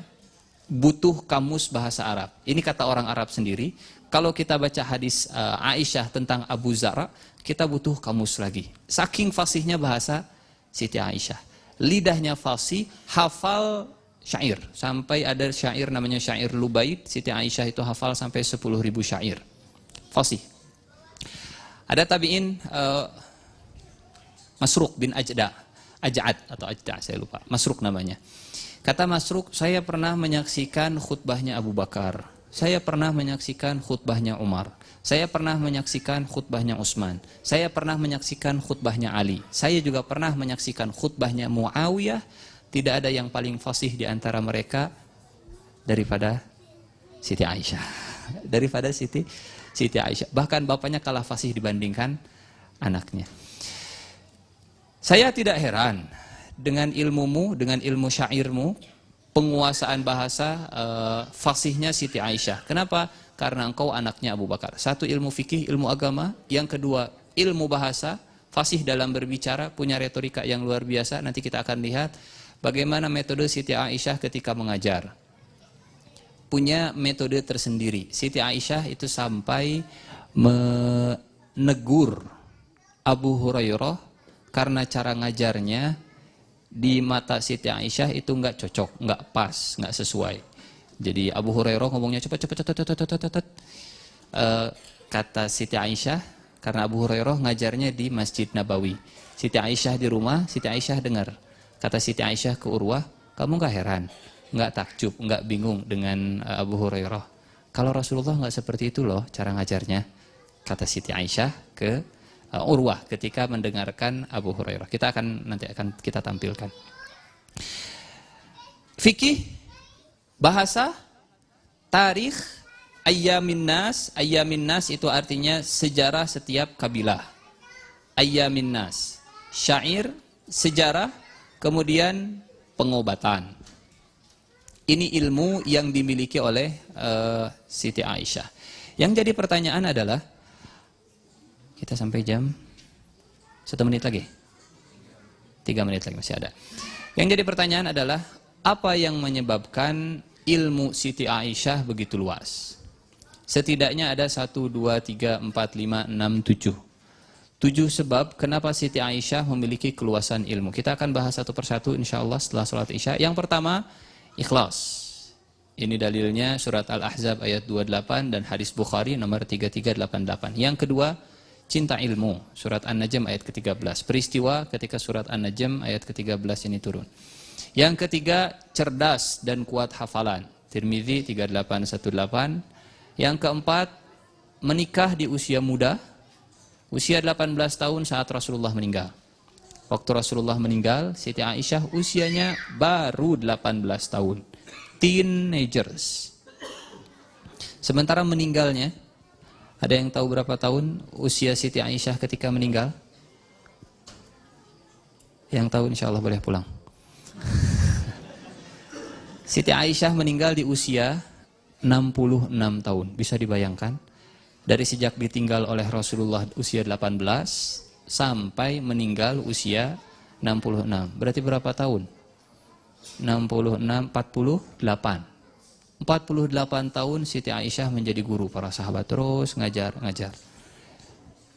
butuh kamus bahasa Arab. Ini kata orang Arab sendiri. Kalau kita baca hadis Aisyah tentang Abu Zara, kita butuh kamus lagi. Saking fasihnya bahasa Siti Aisyah. Lidahnya fasih, hafal syair. Sampai ada syair namanya syair Lubaid. Siti Aisyah itu hafal sampai 10.000 syair. Fasih. Ada tabi'in Masruq bin Ajda' atau Ajda' saya lupa. Masruq namanya. Kata Masruq, saya pernah menyaksikan khutbahnya Abu Bakar. Saya pernah menyaksikan khutbahnya Umar. Saya pernah menyaksikan khutbahnya Utsman. Saya pernah menyaksikan khutbahnya Ali. Saya juga pernah menyaksikan khutbahnya Muawiyah. Tidak ada yang paling fasih di antara mereka daripada Siti Aisyah. Daripada Siti Aisyah. Bahkan bapaknya kalah fasih dibandingkan anaknya. Saya tidak heran dengan ilmumu, dengan ilmu syairmu, penguasaan bahasa fasihnya Siti Aisyah. Kenapa? Karena engkau anaknya Abu Bakar. Satu, ilmu fikih, ilmu agama. Yang kedua, ilmu bahasa, fasih dalam berbicara, punya retorika yang luar biasa. Nanti kita akan lihat bagaimana metode Siti Aisyah ketika mengajar. Punya metode tersendiri. Siti Aisyah itu sampai menegur Abu Hurairah karena cara ngajarnya di mata Siti Aisyah itu nggak cocok, nggak pas, nggak sesuai. Jadi Abu Hurairah ngomongnya cepat. Kata Siti Aisyah, karena Abu Hurairah ngajarnya di Masjid Nabawi. Siti Aisyah di rumah, Siti Aisyah dengar. Kata Siti Aisyah ke Urwah, kamu nggak heran, nggak takjub, nggak bingung dengan Abu Hurairah? Kalau Rasulullah nggak seperti itu loh cara ngajarnya. Kata Siti Aisyah ke Urwah ketika mendengarkan Abu Hurairah. Nanti akan kita tampilkan. Fikih, bahasa, tarikh, ayyamin nas. Ayyamin nas itu artinya sejarah setiap kabilah. Ayyamin nas. Syair, sejarah, kemudian pengobatan. Ini ilmu yang dimiliki oleh Siti Aisyah. Yang jadi pertanyaan adalah, kita sampai jam 1 menit lagi, 3 menit lagi masih ada. Yang jadi pertanyaan adalah, apa yang menyebabkan ilmu Siti Aisyah begitu luas? Setidaknya ada 1, 2, 3, 4, 5, 6, 7. 7 sebab kenapa Siti Aisyah memiliki keluasan ilmu. Kita akan bahas satu persatu insyaAllah setelah sholat Isya. Yang pertama, ikhlas. Ini dalilnya surat Al-Ahzab ayat 28 dan hadis Bukhari nomor 3388. Yang kedua, cinta ilmu, surat An-Najm ayat ke-13. Peristiwa ketika surat An-Najm ayat ke-13 ini turun. Yang ketiga, cerdas dan kuat hafalan, Tirmidzi 3818. Yang keempat, menikah di usia muda, usia 18 tahun saat Rasulullah meninggal. Waktu Rasulullah meninggal, Siti Aisyah usianya baru 18 tahun. Teenagers. Sementara meninggalnya, ada yang tahu berapa tahun usia Siti Aisyah ketika meninggal? Yang tahu insya Allah boleh pulang. Siti Aisyah meninggal di usia 66 tahun. Bisa dibayangkan? Dari sejak ditinggal oleh Rasulullah usia 18 sampai meninggal usia 66. Berarti berapa tahun? 66, 48. 48 tahun Siti Aisyah menjadi guru para sahabat, terus ngajar.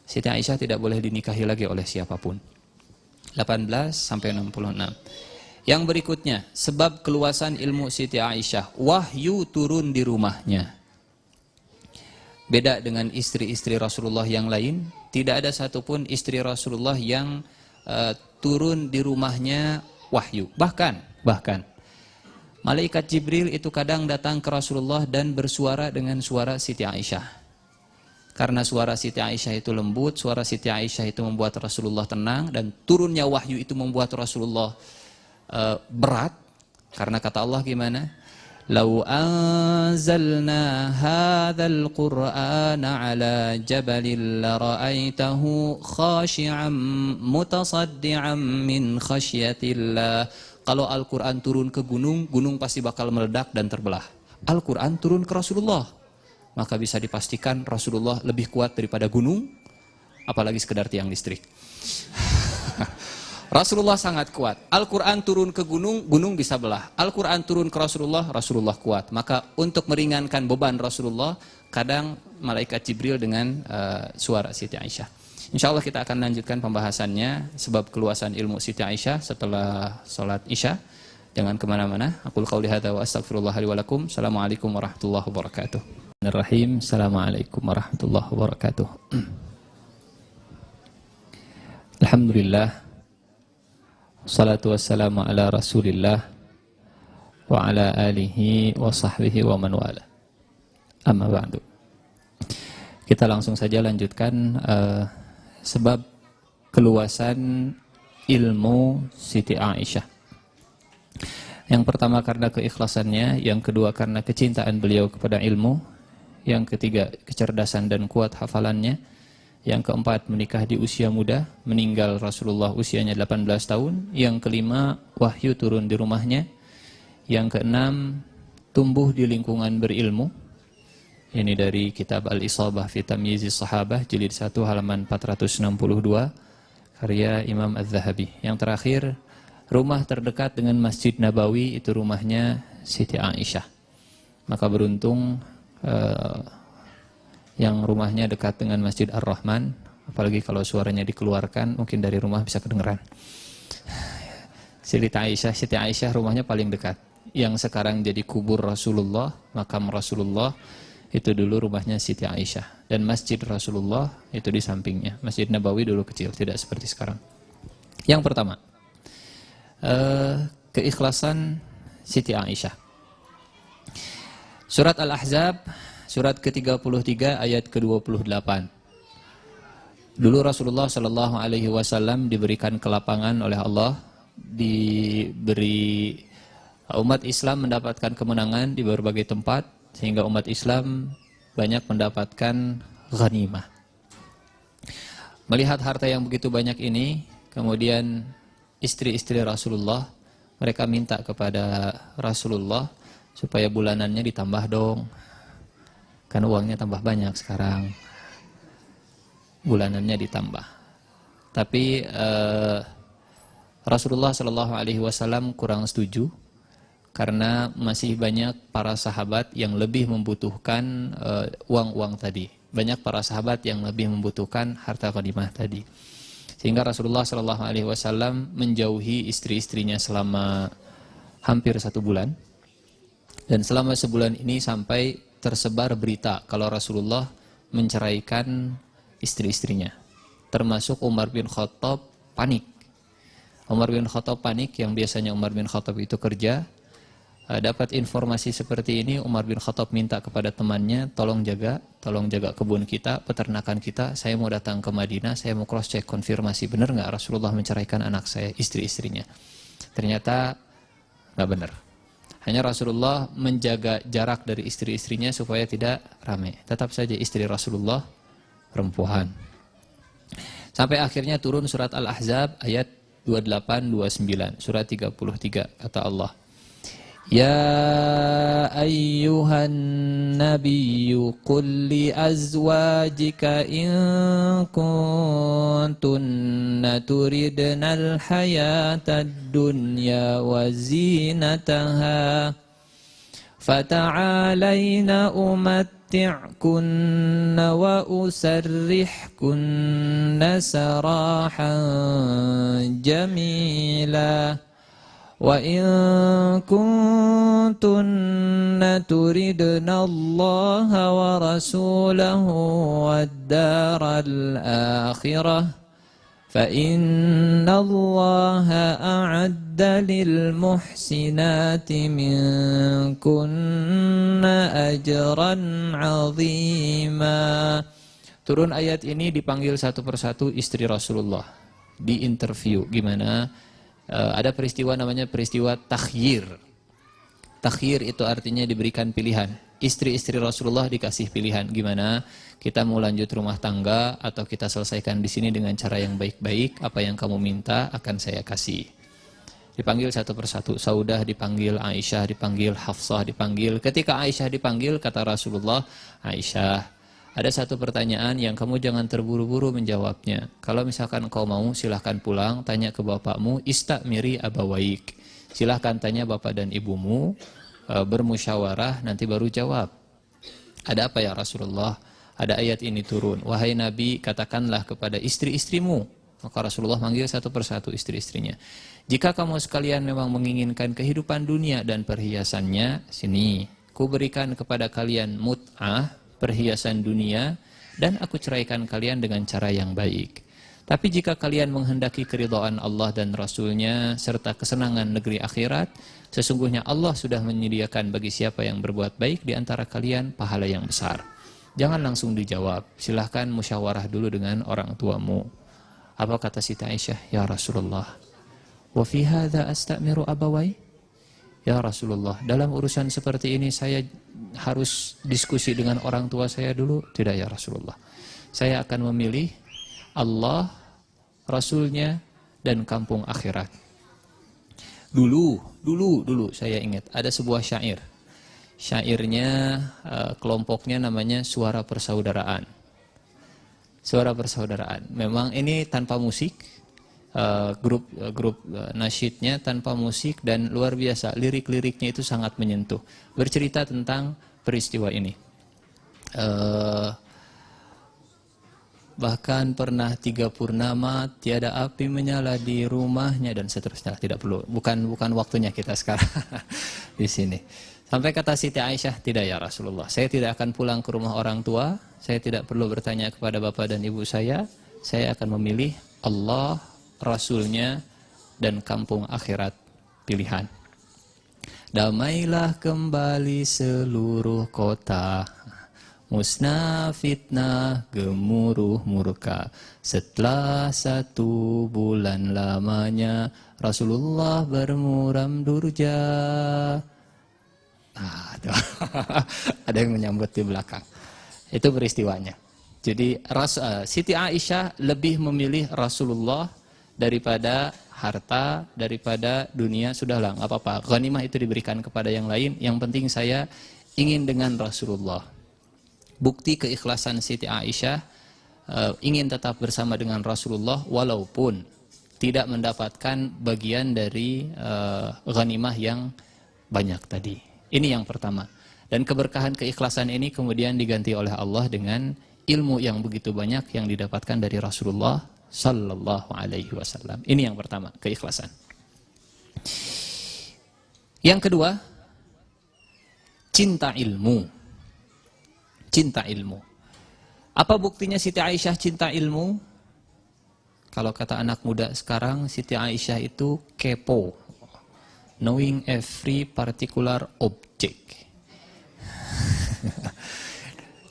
Siti Aisyah tidak boleh dinikahi lagi oleh siapapun. 18 sampai 66. Yang berikutnya, sebab keluasan ilmu Siti Aisyah, wahyu turun di rumahnya. Beda dengan istri-istri Rasulullah yang lain, tidak ada satupun istri Rasulullah yang turun di rumahnya wahyu. Bahkan malaikat Jibril itu kadang datang ke Rasulullah dan bersuara dengan suara Siti Aisyah. Karena suara Siti Aisyah itu lembut, suara Siti Aisyah itu membuat Rasulullah tenang, dan turunnya wahyu itu membuat Rasulullah berat. Karena kata Allah gimana? Lau anzalna hadzal qur'ana ala jabalin la ra'aitahu khashi'an mutasaddian min khasyatillah. Kalau Al-Quran turun ke gunung, gunung pasti bakal meledak dan terbelah. Al-Quran turun ke Rasulullah, maka bisa dipastikan Rasulullah lebih kuat daripada gunung, apalagi sekedar tiang listrik. Rasulullah sangat kuat. Al-Quran turun ke gunung, gunung bisa belah. Al-Quran turun ke Rasulullah, Rasulullah kuat. Maka untuk meringankan beban Rasulullah, kadang malaikat Jibril dengan suara Siti Aisyah. Insya Allah kita akan lanjutkan pembahasannya sebab keluasan ilmu Siti Aisyah setelah sholat Isya. Jangan kemana-mana. Aqul qauli hadza wa astaghfirullah li wa lakum. Assalamualaikum warahmatullahi wabarakatuh. Bismillahirrahmanirrahim. Assalamualaikum warahmatullahi wabarakatuh. Alhamdulillah. Salatu wassalamu ala Rasulillah wa ala alihi wa sahbihi wa man wala. Amma ba'du. Kita langsung saja lanjutkan sebab keluasan ilmu Siti Aisyah. Yang pertama karena keikhlasannya, yang kedua karena kecintaan beliau kepada ilmu, yang ketiga kecerdasan dan kuat hafalannya, yang keempat menikah di usia muda, meninggal Rasulullah usianya 18 tahun, yang kelima wahyu turun di rumahnya, Yang keenam, tumbuh di lingkungan berilmu. Ini dari kitab Al-Isabah fi Tamyizis Sahabah, jilid 1 halaman 462, karya Imam Az-Zahabi. Yang terakhir, rumah terdekat dengan Masjid Nabawi itu rumahnya Siti Aisyah. Maka beruntung yang rumahnya dekat dengan Masjid Ar-Rahman, apalagi kalau suaranya dikeluarkan mungkin dari rumah bisa kedengeran. Siti Aisyah rumahnya paling dekat. Yang sekarang jadi kubur Rasulullah, makam Rasulullah, itu dulu rumahnya Siti Aisyah. Dan Masjid Rasulullah itu di sampingnya. Masjid Nabawi dulu kecil, tidak seperti sekarang. Yang pertama, keikhlasan Siti Aisyah. Surat Al-Ahzab, surat ke-33 ayat ke-28. Dulu Rasulullah Shallallahu Alaihi Wasallam diberikan kelapangan oleh Allah, diberi umat Islam mendapatkan kemenangan di berbagai tempat, sehingga umat Islam banyak mendapatkan ghanimah. Melihat harta yang begitu banyak ini, kemudian istri-istri Rasulullah, mereka minta kepada Rasulullah supaya bulanannya ditambah dong. Kan uangnya tambah banyak sekarang. Bulanannya ditambah. Tapi Rasulullah Shallallahu Alaihi Wasallam kurang setuju karena masih banyak para sahabat yang lebih membutuhkan uang-uang tadi. Banyak para sahabat yang lebih membutuhkan harta ghanimah tadi. Sehingga Rasulullah Shallallahu Alaihi Wasallam menjauhi istri-istrinya selama hampir 1 bulan. Dan selama sebulan ini sampai tersebar berita kalau Rasulullah menceraikan istri-istrinya. Termasuk Umar bin Khattab panik. Umar bin Khattab panik, yang biasanya Umar bin Khattab itu kerja. Dapat informasi seperti ini, Umar bin Khattab minta kepada temannya, tolong jaga kebun kita, peternakan kita. Saya mau datang ke Madinah, saya mau cross check konfirmasi benar nggak Rasulullah menceraikan anak saya, istri-istrinya. Ternyata nggak benar. Hanya Rasulullah menjaga jarak dari istri-istrinya supaya tidak ramai. Tetap saja istri Rasulullah perempuan. Sampai akhirnya turun surat Al-Ahzab ayat 28-29, surat 33, kata Allah. Ya ayyuhan nabiyyu qul li azwajika in kuntunna turidnal hayatad dunya wa zinataha fata'alayna umatti'kunna wa usarrihkunna sarahan jamila. وَإِن كُنتُنَّ تُرِدْنَ اللَّهَ وَرَسُولَهُ وَالدَّارَ الْآخِرَةَ فَإِنَّ اللَّهَ أَعَدَّ لِلْمُحْسِنَاتِ مِنكُنَّ أَجْرًا عَظِيمًا. Turun ayat ini dipanggil satu persatu istri Rasulullah, diinterview gimana. Ada peristiwa namanya peristiwa takhyir. Takhyir itu artinya diberikan pilihan. Istri-istri Rasulullah dikasih pilihan, gimana kita mau lanjut rumah tangga atau kita selesaikan di sini dengan cara yang baik-baik. Apa yang kamu minta akan saya kasih. Dipanggil satu persatu. Saudah dipanggil, Aisyah dipanggil, Hafsah dipanggil. Ketika Aisyah dipanggil, kata Rasulullah, Aisyah, ada satu pertanyaan yang kamu jangan terburu-buru menjawabnya. Kalau misalkan kau mau, silahkan pulang, tanya ke bapakmu, istamiri abawaik. Silahkan tanya bapak dan ibumu, bermusyawarah, nanti baru jawab. Ada apa ya Rasulullah? Ada ayat ini turun. Wahai Nabi, katakanlah kepada istri-istrimu. Maka Rasulullah manggil satu persatu istri-istrinya. Jika kamu sekalian memang menginginkan kehidupan dunia dan perhiasannya, sini, ku berikan kepada kalian mut'ah, perhiasan dunia, dan aku ceraikan kalian dengan cara yang baik. Tapi jika kalian menghendaki keridhaan Allah dan Rasulnya serta kesenangan negeri akhirat, sesungguhnya Allah sudah menyediakan bagi siapa yang berbuat baik di antara kalian pahala yang besar. Jangan langsung dijawab, silahkan musyawarah dulu dengan orang tuamu. Apa kata Siti Aisyah? Ya Rasulullah, wa fi hadza astamiru abawai? Ya Rasulullah, dalam urusan seperti ini saya harus diskusi dengan orang tua saya dulu? Tidak ya Rasulullah. Saya akan memilih Allah, Rasulnya, dan kampung akhirat. Dulu saya ingat ada sebuah syair. Syairnya kelompoknya namanya Suara Persaudaraan. Suara Persaudaraan. Memang ini tanpa musik, grup nasyidnya tanpa musik dan luar biasa. Lirik-liriknya itu sangat menyentuh. Bercerita tentang peristiwa ini. Bahkan pernah 3 purnama tiada api menyala di rumahnya dan seterusnya. Tidak perlu, bukan waktunya kita sekarang di sini. Sampai kata Siti Aisyah, tidak ya Rasulullah, saya tidak akan pulang ke rumah orang tua, saya tidak perlu bertanya kepada bapak dan ibu saya akan memilih Allah, Rasulnya, dan kampung akhirat pilihan. Damailah kembali seluruh kota, musnah fitnah gemuruh murka. Setelah 1 bulan lamanya Rasulullah bermuram durja. Ada yang menyambut di belakang. Itu peristiwanya. Jadi Siti Aisyah lebih memilih Rasulullah daripada harta, daripada dunia. Sudahlah, nggak apa-apa. Ghanimah itu diberikan kepada yang lain. Yang penting saya ingin dengan Rasulullah. Bukti keikhlasan Siti Aisyah ingin tetap bersama dengan Rasulullah walaupun tidak mendapatkan bagian dari ghanimah yang banyak tadi. Ini yang pertama. Dan keberkahan keikhlasan ini kemudian diganti oleh Allah dengan ilmu yang begitu banyak yang didapatkan dari Rasulullah sallallahu alaihi wasallam. Ini yang pertama, keikhlasan. Yang kedua, cinta ilmu. Cinta ilmu. Apa buktinya Siti Aisyah cinta ilmu? Kalau kata anak muda sekarang, Siti Aisyah itu kepo. Knowing every particular object.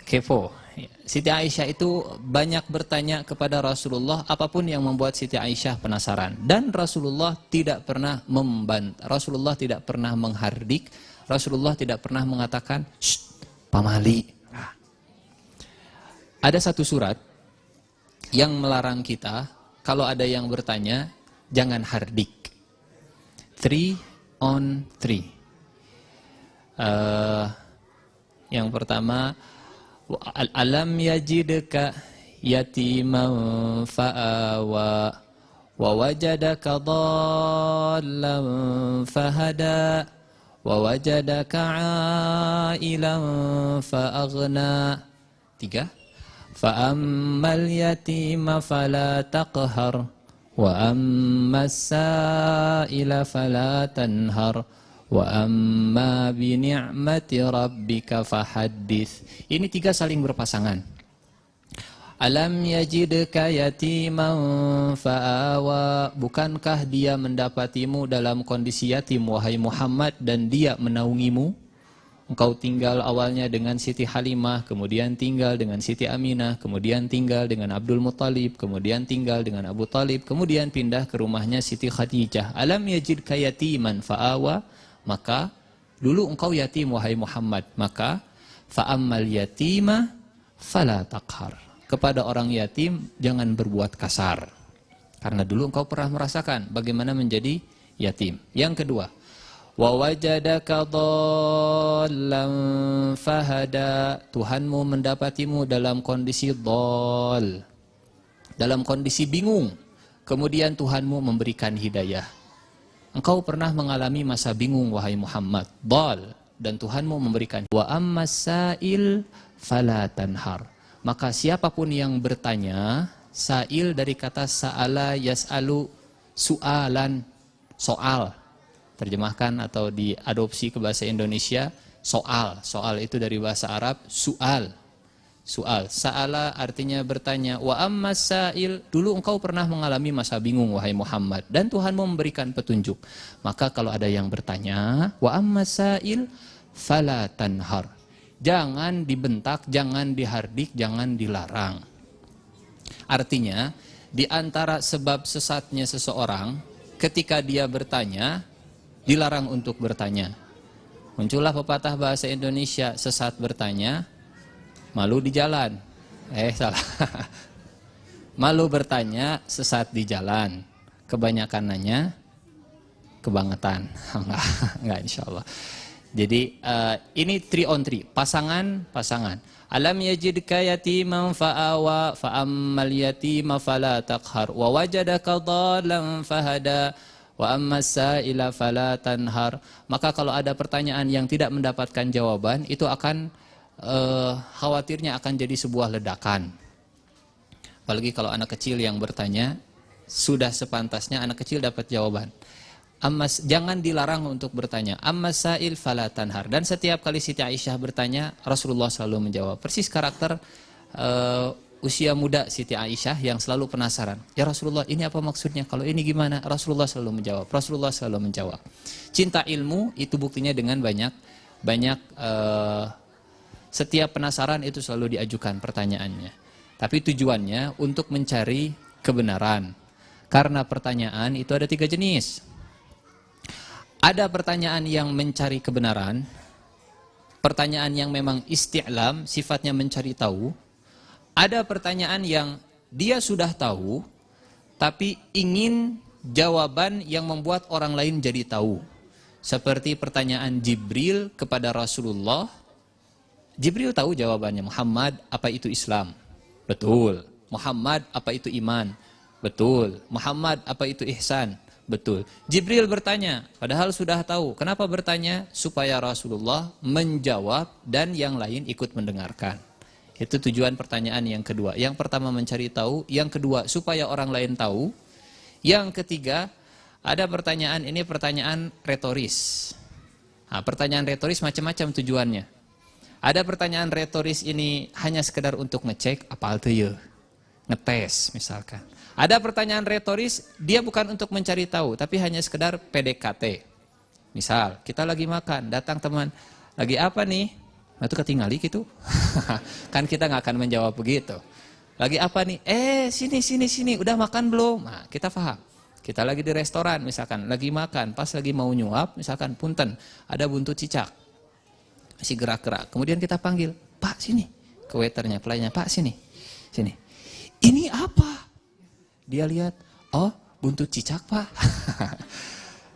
Kepo. Siti Aisyah itu banyak bertanya kepada Rasulullah apapun yang membuat Siti Aisyah penasaran. Dan Rasulullah tidak pernah Rasulullah tidak pernah menghardik. Rasulullah tidak pernah mengatakan, "Shh, pamali." Nah. Ada satu surat yang melarang kita, kalau ada yang bertanya, jangan hardik. 3-on-3. Yang pertama, alam yajidka yatiman fa'awa wa wajadaka dhallan fahada wa wajadaka ailan fa'aghna. 3. Fa'ammal yatima fala taqhar wa ammas sa'ila fala tanhar wa amma bi ni'mati rabbika fahaddits. Ini 3 saling berpasangan. Alam yajidka yatiman fa'awa. Bukankah dia mendapatimu dalam kondisi yatim wahai Muhammad dan dia menaungimu? Engkau tinggal awalnya dengan Siti Halimah, kemudian tinggal dengan Siti Aminah, kemudian tinggal dengan Abdul Muttalib, kemudian tinggal dengan Abu Talib, kemudian pindah ke rumahnya Siti Khadijah. Alam yajidka yatiman fa'awa. Maka dulu engkau yatim wahai Muhammad, maka fa'ammal yatima fala taqhar. Kepada orang yatim jangan berbuat kasar. Karena dulu engkau pernah merasakan bagaimana menjadi yatim. Yang kedua, wa wajadaka dhallan fahada. Tuhanmu mendapatimu dalam kondisi dhal, dalam kondisi bingung. Kemudian Tuhanmu memberikan hidayah. Engkau pernah mengalami masa bingung wahai Muhammad, dhal, dan Tuhanmu memberikan. Wa ammas sa'il fala tanhar. Maka siapapun yang bertanya, sa'il dari kata sa'ala yas'alu su'alan, soal. Terjemahkan atau diadopsi ke bahasa Indonesia, soal. Soal itu dari bahasa Arab, su'al. Soal. Sa'ala artinya bertanya. Wa ammas sa'il. Dulu engkau pernah mengalami masa bingung wahai Muhammad. Dan Tuhanmu memberikan petunjuk. Maka kalau ada yang bertanya. Wa ammas sa'il fala tanhar. Jangan dibentak, jangan dihardik, jangan dilarang. Artinya, di antara sebab sesatnya seseorang, ketika dia bertanya, dilarang untuk bertanya. Muncullah pepatah bahasa Indonesia, sesat bertanya, malu di jalan. Salah. Malu bertanya, sesat di jalan. Kebanyakan nanya, kebangetan. Enggak insyaallah. Jadi ini 3 on 3, pasangan. Alam yajidka yatiman fa'awa fa'ammal yatima fala taqhar wa wajadaka dhalan fahada wa ammas sa'ila fala tanhar. Maka kalau ada pertanyaan yang tidak mendapatkan jawaban, itu akan khawatirnya akan jadi sebuah ledakan. Apalagi kalau anak kecil yang bertanya, sudah sepantasnya anak kecil dapat jawaban. Jangan dilarang untuk bertanya. Ammas sa'il fala tanhar. Dan setiap kali Siti Aisyah bertanya, Rasulullah selalu menjawab. Persis karakter usia muda Siti Aisyah yang selalu penasaran. Ya Rasulullah, ini apa maksudnya? Kalau ini gimana? Rasulullah selalu menjawab. Cinta ilmu itu buktinya dengan banyak setiap penasaran itu selalu diajukan pertanyaannya. Tapi tujuannya untuk mencari kebenaran. Karena pertanyaan itu ada 3 jenis. Ada pertanyaan yang mencari kebenaran, pertanyaan yang memang isti'lam, sifatnya mencari tahu. Ada pertanyaan yang dia sudah tahu, tapi ingin jawaban yang membuat orang lain jadi tahu. Seperti pertanyaan Jibril kepada Rasulullah. Jibril tahu jawabannya, Muhammad, apa itu Islam? Betul. Muhammad, apa itu iman? Betul. Muhammad, apa itu ihsan? Betul. Jibril bertanya, padahal sudah tahu. Kenapa bertanya? Supaya Rasulullah menjawab dan yang lain ikut mendengarkan. Itu tujuan pertanyaan yang kedua. Yang pertama mencari tahu, yang kedua supaya orang lain tahu. Yang ketiga, ada pertanyaan, ini pertanyaan retoris. Nah, pertanyaan retoris macam-macam tujuannya. Ada pertanyaan retoris ini hanya sekedar untuk ngecek apal teu yeuh, ngetes misalkan. Ada pertanyaan retoris, dia bukan untuk mencari tahu, tapi hanya sekedar PDKT. Misal, kita lagi makan, datang teman, lagi apa nih? Nah, itu ketinggali gitu. Kan kita nggak akan menjawab begitu. Lagi apa nih? Sini, udah makan belum? Nah, kita paham. Kita lagi di restoran, misalkan, lagi makan, pas lagi mau nyuap, misalkan, punten, ada buntut cicak. Masih gerak-gerak. Kemudian kita panggil, Pak sini. Ke waiternya, pelayannya, Pak sini. Ini apa? Dia lihat, oh buntut cicak Pak.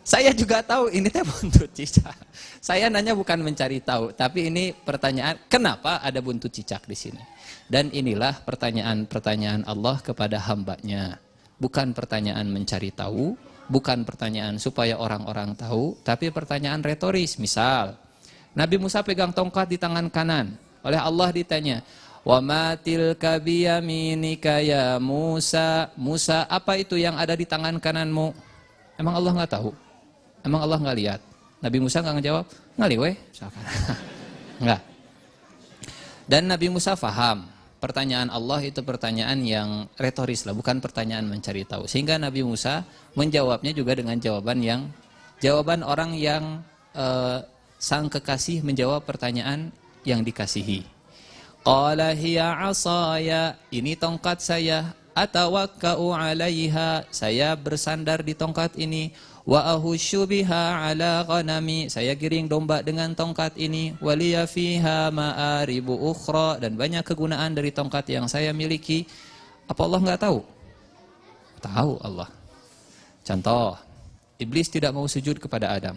Saya juga tahu ini teh buntut cicak. Saya nanya bukan mencari tahu, tapi ini pertanyaan, kenapa ada buntut cicak di sini? Dan inilah pertanyaan Allah kepada hambanya. Bukan pertanyaan mencari tahu, bukan pertanyaan supaya orang-orang tahu, tapi pertanyaan retoris. Misal, Nabi Musa pegang tongkat di tangan kanan. Oleh Allah ditanya, wa ma tilka biyaminika ya Musa. Musa, apa itu yang ada di tangan kananmu? Emang Allah nggak tahu? Emang Allah nggak lihat? Nabi Musa nggak ngejawab? Ngali weh, misalkan. Nggak. Dan Nabi Musa faham. Pertanyaan Allah itu pertanyaan yang retoris lah, bukan pertanyaan mencari tahu. Sehingga Nabi Musa menjawabnya juga dengan jawaban orang yang sang kekasih menjawab pertanyaan yang dikasihi. Qala hiya 'asaya, ini tongkat saya, atawakka'u 'alaiha, saya bersandar di tongkat ini, wa ahusyu biha 'ala ghanami, saya giring domba dengan tongkat ini, waliya fiha ma'aribu ukhra, dan banyak kegunaan dari tongkat yang saya miliki. Apa Allah enggak tahu? Tahu Allah. Contoh, iblis tidak mau sujud kepada Adam.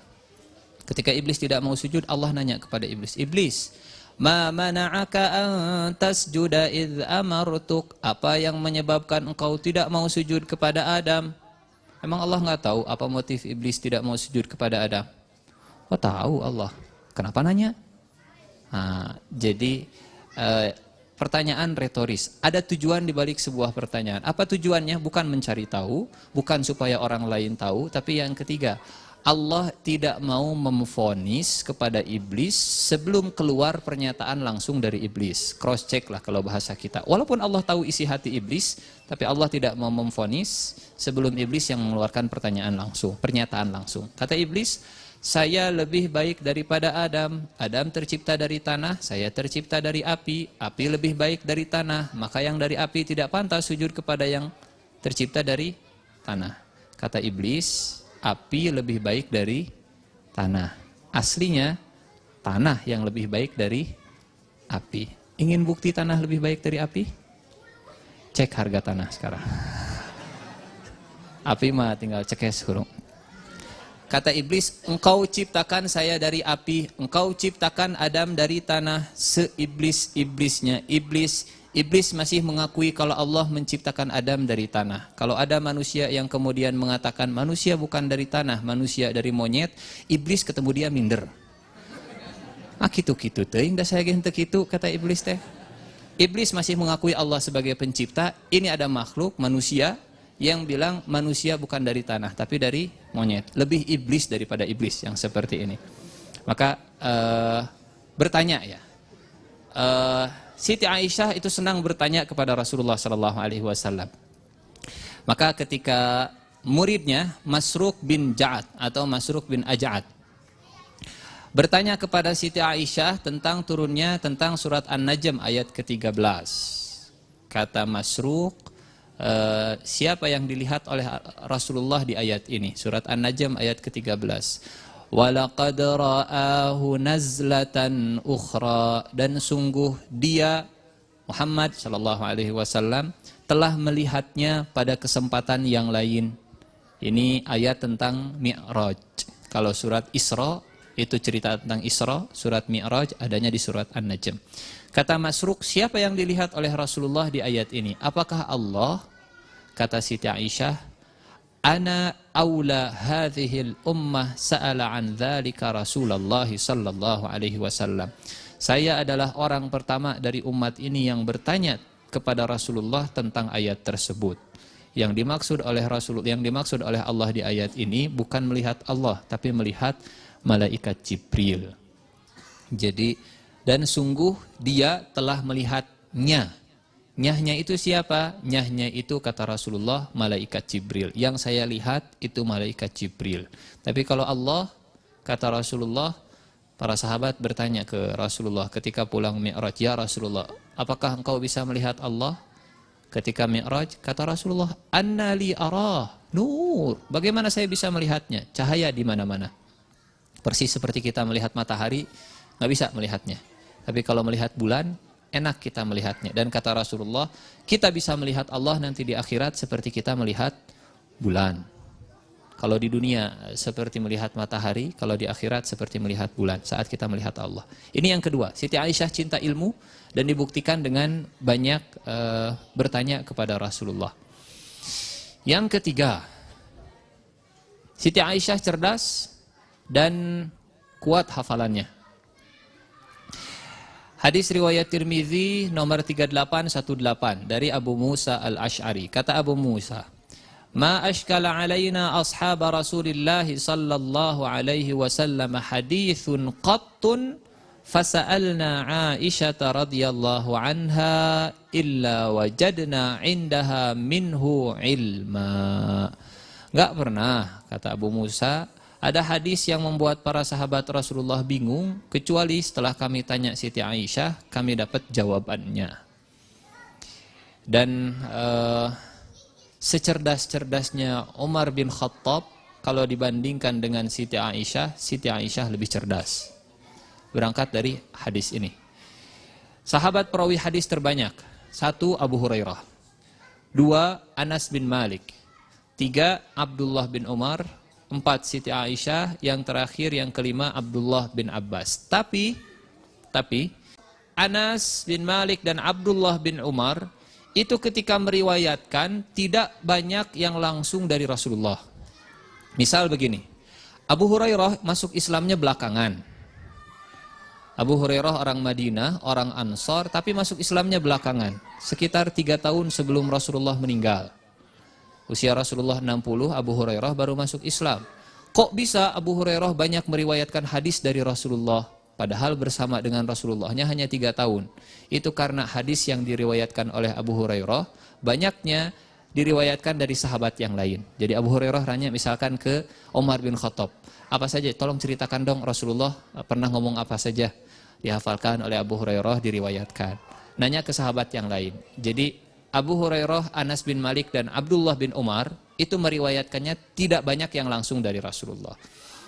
Ketika iblis tidak mau sujud, Allah nanya kepada iblis, Iblis, ma mana'aka an tasjuda idh amartuk, apa yang menyebabkan engkau tidak mau sujud kepada Adam? Emang Allah nggak tahu apa motif iblis tidak mau sujud kepada Adam? Oh tahu Allah. Kenapa nanya? Nah, jadi pertanyaan retoris. Ada tujuan dibalik sebuah pertanyaan. Apa tujuannya? Bukan mencari tahu, bukan supaya orang lain tahu, tapi yang ketiga, Allah tidak mau memvonis kepada iblis sebelum keluar pernyataan langsung dari iblis. Cross check lah kalau bahasa kita. Walaupun Allah tahu isi hati iblis, tapi Allah tidak mau memvonis sebelum iblis yang mengeluarkan pernyataan langsung. Kata iblis, saya lebih baik daripada Adam. Adam tercipta dari tanah, saya tercipta dari api. Api lebih baik dari tanah, maka yang dari api tidak pantas sujud kepada yang tercipta dari tanah. Kata iblis, api lebih baik dari tanah. Aslinya tanah yang lebih baik dari api. Ingin bukti tanah lebih baik dari api? Cek harga tanah sekarang. Api mah tinggal cekes hurung. Kata iblis, engkau ciptakan saya dari api, engkau ciptakan Adam dari tanah, seiblis-iblisnya. Iblis masih mengakui kalau Allah menciptakan Adam dari tanah. Kalau ada manusia yang kemudian mengatakan manusia bukan dari tanah, manusia dari monyet, iblis ketemu dia minder. Kitu-kitu teuing da saya ge henteu kitu, kata iblis teh. Iblis masih mengakui Allah sebagai pencipta. Ini ada makhluk manusia yang bilang manusia bukan dari tanah tapi dari monyet. Lebih iblis daripada iblis yang seperti ini. Maka bertanya ya, Siti Aisyah itu senang bertanya kepada Rasulullah SAW. Maka ketika muridnya Masruq bin Ja'ad atau Masruq bin Aj'ad bertanya kepada Siti Aisyah tentang turunnya tentang surat An-Najm ayat ke-13. Kata Masruq, siapa yang dilihat oleh Rasulullah di ayat ini? Surat An-Najm ayat ke-13. Walaqad ra'ahu nazlatan ukhra, dan sungguh dia Muhammad sallallahu alaihi wasallam telah melihatnya pada kesempatan yang lain. Ini ayat tentang Mi'raj. Kalau surat Isra itu cerita tentang Isra, surat Mi'raj adanya di surat An-Najm. Kata Masruq, siapa yang dilihat oleh Rasulullah di ayat ini? Apakah Allah? Kata Siti Aisyah, ana aula hadhil ummah sa'ala an dzalika Rasulullah sallallahu alaihi wasallam. Saya adalah orang pertama dari umat ini yang bertanya kepada Rasulullah tentang ayat tersebut. Yang dimaksud oleh Allah di ayat ini bukan melihat Allah, tapi melihat malaikat Jibril. Jadi, dan sungguh dia telah melihatnya. Nyahnya itu siapa? Nyahnya itu kata Rasulullah malaikat Jibril. Yang saya lihat itu malaikat Jibril. Tapi kalau Allah, kata Rasulullah, para sahabat bertanya ke Rasulullah ketika pulang Mi'raj, ya Rasulullah, apakah engkau bisa melihat Allah? Ketika Mi'raj, kata Rasulullah, anna li arah, nur. Bagaimana saya bisa melihatnya? Cahaya di mana-mana. Persis seperti kita melihat matahari, nggak bisa melihatnya. Tapi kalau melihat bulan, enak kita melihatnya. Dan kata Rasulullah, kita bisa melihat Allah nanti di akhirat seperti kita melihat bulan. Kalau di dunia seperti melihat matahari, kalau di akhirat seperti melihat bulan saat kita melihat Allah. Ini yang kedua, Siti Aisyah cinta ilmu dan dibuktikan dengan banyak bertanya kepada Rasulullah. Yang ketiga, Siti Aisyah cerdas dan kuat hafalannya. Hadis riwayat Tirmizi nomor 3818 dari Abu Musa al-Ash'ari. Kata Abu Musa, ma ashkala alaina ashab Rasulillah sallallahu alaihi wasallam hadithun qattun fasa'alna Aisyah radhiyallahu anha illa wajadna indaha minhu ilma. Enggak pernah, kata Abu Musa, ada hadis yang membuat para sahabat Rasulullah bingung, kecuali setelah kami tanya Siti Aisyah, kami dapat jawabannya. Dan secerdas-cerdasnya Umar bin Khattab, kalau dibandingkan dengan Siti Aisyah lebih cerdas. Berangkat dari hadis ini. Sahabat perawi hadis terbanyak. 1. Abu Hurairah. 2. Anas bin Malik. 3. Abdullah bin Umar. 4. Siti Aisyah, yang terakhir yang kelima Abdullah bin Abbas. Tapi Anas bin Malik dan Abdullah bin Umar itu ketika meriwayatkan tidak banyak yang langsung dari Rasulullah. Misal begini, Abu Hurairah masuk Islamnya belakangan. Abu Hurairah orang Madinah, orang Ansor, tapi masuk Islamnya belakangan, sekitar 3 tahun sebelum Rasulullah meninggal. Usia Rasulullah 60, Abu Hurairah baru masuk Islam. Kok bisa Abu Hurairah banyak meriwayatkan hadis dari Rasulullah, padahal bersama dengan Rasulullahnya hanya 3 tahun? Itu karena hadis yang diriwayatkan oleh Abu Hurairah banyaknya diriwayatkan dari sahabat yang lain. Jadi Abu Hurairah nanya misalkan ke Umar bin Khattab, apa saja, tolong ceritakan dong Rasulullah pernah ngomong apa saja. Dihafalkan oleh Abu Hurairah, diriwayatkan. Nanya ke sahabat yang lain. Jadi Abu Hurairah, Anas bin Malik, dan Abdullah bin Umar itu meriwayatkannya tidak banyak yang langsung dari Rasulullah.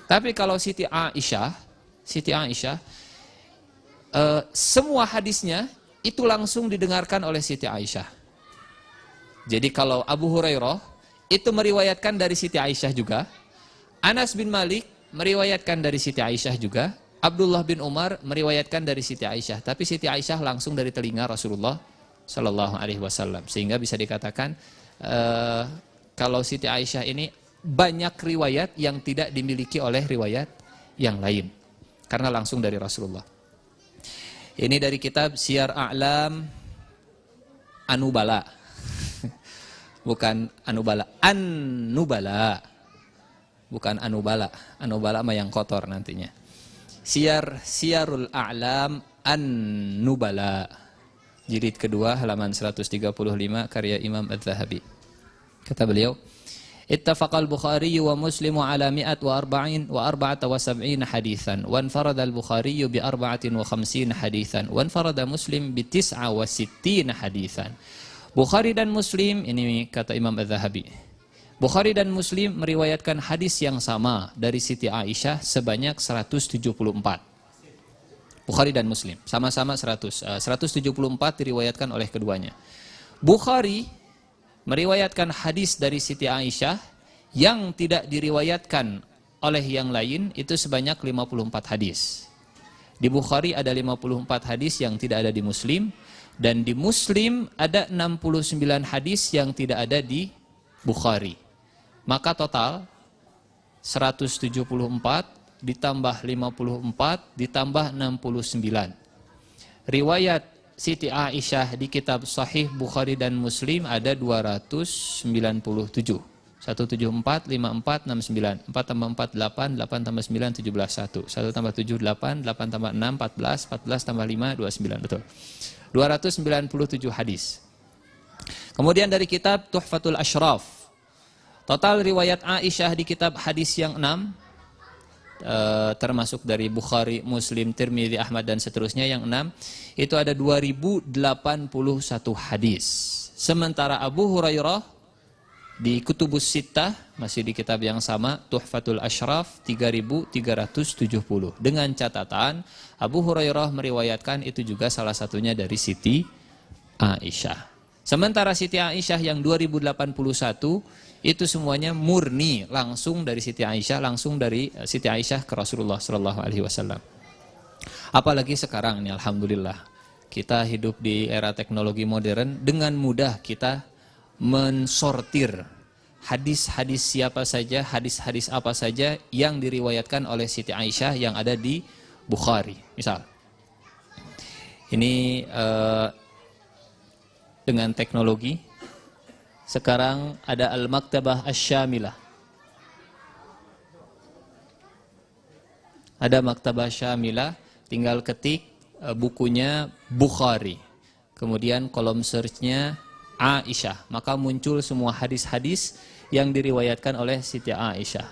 Tapi kalau Siti Aisyah, semua hadisnya itu langsung didengarkan oleh Siti Aisyah. Jadi kalau Abu Hurairah itu meriwayatkan dari Siti Aisyah juga, Anas bin Malik meriwayatkan dari Siti Aisyah juga. Abdullah bin Umar meriwayatkan dari Siti Aisyah. Tapi Siti Aisyah langsung dari telinga Rasulullah Sallallahu Alaihi Wasallam. Sehingga bisa dikatakan kalau Siti Aisyah ini banyak riwayat yang tidak dimiliki oleh riwayat yang lain. Karena langsung dari Rasulullah. Ini dari kitab Syiar A'lam Anubala. Bukan Anubala, An-Nubala. Bukan Anubala. Anubala mah yang kotor nantinya. Syiarul A'lam An-Nubala. Jilid kedua halaman 135 karya Imam Adz-Dzahabi. Kata beliau, Ittafaqal Bukhari wa Muslim ala 174 haditsan wa anfarada al-Bukhari bi 54 haditsan wa anfarada Muslim bi 69 haditsan. Bukhari dan Muslim, ini kata Imam Adz-Dzahabi, Bukhari dan Muslim meriwayatkan hadis yang sama dari Siti Aisyah sebanyak 174. Bukhari dan Muslim sama-sama 100. 174 diriwayatkan oleh keduanya. Bukhari meriwayatkan hadis dari Siti Aisyah yang tidak diriwayatkan oleh yang lain itu sebanyak 54 hadis. Di Bukhari ada 54 hadis yang tidak ada di Muslim, dan di Muslim ada 69 hadis yang tidak ada di Bukhari. Maka total 174 ditambah 54 ditambah 69. Riwayat Siti Aisyah di kitab Sahih Bukhari dan Muslim ada 297. 174, 54, 69. 4 tambah 4, 8, 8 tambah 9, 17, 1. 1 tambah 7, 8, 8 tambah 6, 14, 14 tambah 5, 29. Betul. 297 hadis. Kemudian dari kitab Tuhfatul Ashraf. Total riwayat Aisyah di kitab hadis yang 6, termasuk dari Bukhari, Muslim, Tirmidzi, Ahmad dan seterusnya yang 6, itu ada 2081 hadis. Sementara Abu Hurairah di Kutubus Sittah, masih di kitab yang sama, Tuhfatul Ashraf, 3370. Dengan catatan Abu Hurairah meriwayatkan itu juga salah satunya dari Siti Aisyah. Sementara Siti Aisyah yang 2081 itu semuanya murni langsung dari Siti Aisyah, langsung dari Siti Aisyah ke Rasulullah Sallallahu Alaihi Wasallam. Apalagi sekarang ini, alhamdulillah, kita hidup di era teknologi modern, dengan mudah kita mensortir hadis-hadis siapa saja, hadis-hadis apa saja yang diriwayatkan oleh Siti Aisyah yang ada di Bukhari. Misal, ini dengan teknologi, sekarang ada Al-Maktabah Asy-Syamilah. Ada Maktabah Syamilah, tinggal ketik bukunya Bukhari. Kemudian kolom search-nya Aisyah, maka muncul semua hadis-hadis yang diriwayatkan oleh Siti Aisyah.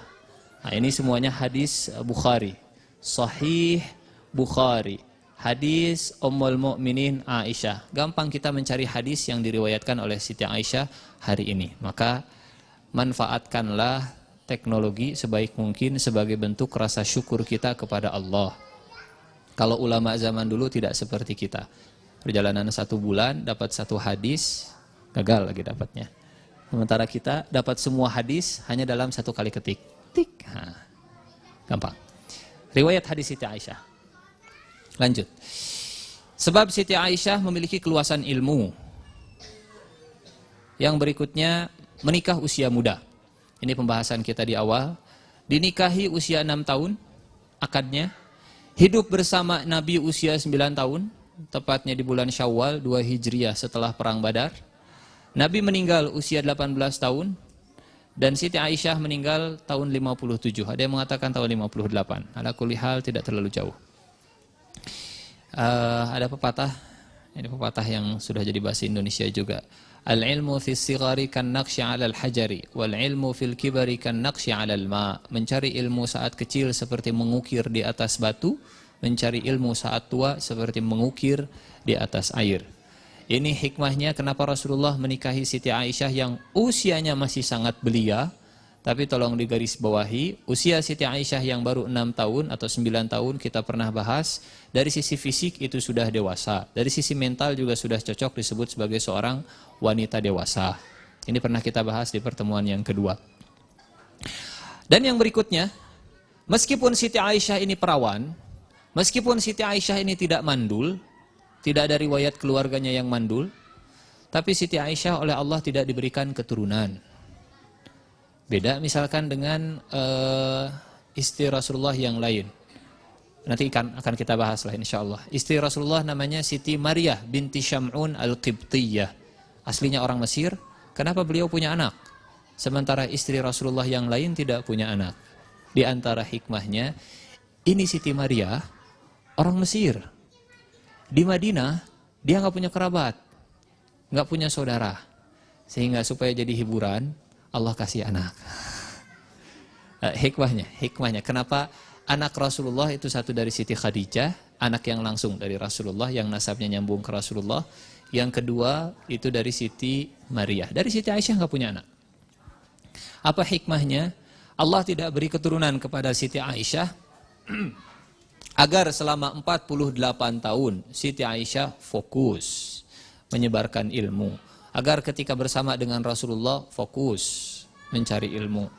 Nah, ini semuanya hadis Bukhari. Sahih Bukhari. Hadis Ummul Mukminin Aisyah. Gampang kita mencari hadis yang diriwayatkan oleh Siti Aisyah hari ini. Maka manfaatkanlah teknologi sebaik mungkin sebagai bentuk rasa syukur kita kepada Allah. Kalau ulama zaman dulu tidak seperti kita. Perjalanan 1 bulan dapat 1 hadis, gagal lagi dapatnya. Sementara kita dapat semua hadis hanya dalam 1 kali ketik. Tik. Nah, gampang. Riwayat hadis Siti Aisyah. Lanjut. Sebab Siti Aisyah memiliki keluasan ilmu. Yang berikutnya, menikah usia muda. Ini pembahasan kita di awal. Dinikahi usia 6 tahun, akadnya. Hidup bersama Nabi usia 9 tahun, tepatnya di bulan Syawal 2 Hijriah setelah Perang Badar. Nabi meninggal usia 18 tahun, dan Siti Aisyah meninggal tahun 57. Ada yang mengatakan tahun 58. Ala kulli hal tidak terlalu jauh. Ada pepatah, ini pepatah yang sudah jadi bahasa Indonesia juga. Al-ilmu fis sighari kan naqsyi 'alal hajari wal ilmu fil kibari kan naqsyi 'alal ma. Mencari ilmu saat kecil seperti mengukir di atas batu, mencari ilmu saat tua seperti mengukir di atas air. Ini hikmahnya kenapa Rasulullah menikahi Siti Aisyah yang usianya masih sangat belia. Tapi tolong digarisbawahi, usia Siti Aisyah yang baru 6 tahun atau 9 tahun kita pernah bahas, dari sisi fisik itu sudah dewasa. Dari sisi mental juga sudah cocok disebut sebagai seorang wanita dewasa. Ini pernah kita bahas di pertemuan yang kedua. Dan yang berikutnya, meskipun Siti Aisyah ini perawan, meskipun Siti Aisyah ini tidak mandul, tidak ada riwayat keluarganya yang mandul, tapi Siti Aisyah oleh Allah tidak diberikan keturunan. Beda misalkan dengan istri Rasulullah yang lain. Nanti akan kita bahas lah insyaallah. Istri Rasulullah namanya Siti Maryah binti Syam'un al-Qibtiyah. Aslinya orang Mesir. Kenapa beliau punya anak? Sementara istri Rasulullah yang lain tidak punya anak. Di antara hikmahnya, ini Siti Maryah orang Mesir. Di Madinah dia nggak punya kerabat, nggak punya saudara. Sehingga supaya jadi hiburan, Allah kasih anak. Hikmahnya. Kenapa anak Rasulullah itu satu dari Siti Khadijah, anak yang langsung dari Rasulullah, yang nasabnya nyambung ke Rasulullah. Yang kedua itu dari Siti Maryah. Dari Siti Aisyah nggak punya anak. Apa hikmahnya? Allah tidak beri keturunan kepada Siti Aisyah agar selama 48 tahun Siti Aisyah fokus menyebarkan ilmu. Agar ketika bersama dengan Rasulullah fokus mencari ilmu.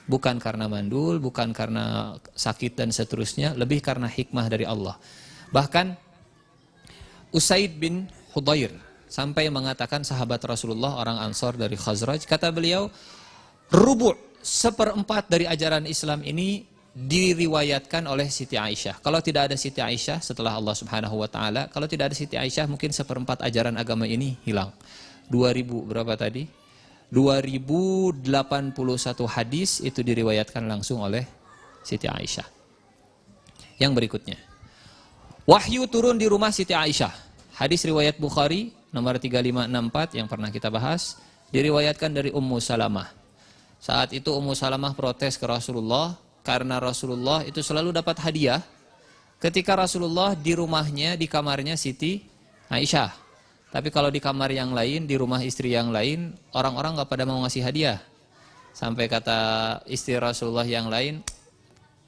Bukan karena mandul, bukan karena sakit dan seterusnya, lebih karena hikmah dari Allah. Bahkan Usaid bin Hudayr sampai mengatakan, sahabat Rasulullah orang Ansor dari Khazraj, kata beliau, seperempat dari ajaran Islam ini diriwayatkan oleh Siti Aisyah. Kalau tidak ada Siti Aisyah setelah Allah Subhanahu wa taala, kalau tidak ada Siti Aisyah mungkin seperempat ajaran agama ini hilang. 2000 berapa tadi? 2081 hadis itu diriwayatkan langsung oleh Siti Aisyah. Yang berikutnya, wahyu turun di rumah Siti Aisyah. Hadis riwayat Bukhari nomor 3564 yang pernah kita bahas, diriwayatkan dari Ummu Salamah. Saat itu Ummu Salamah protes ke Rasulullah karena Rasulullah itu selalu dapat hadiah ketika Rasulullah di rumahnya, di kamarnya Siti Aisyah. Tapi kalau di kamar yang lain, di rumah istri yang lain, orang-orang gak pada mau ngasih hadiah. Sampai kata istri Rasulullah yang lain,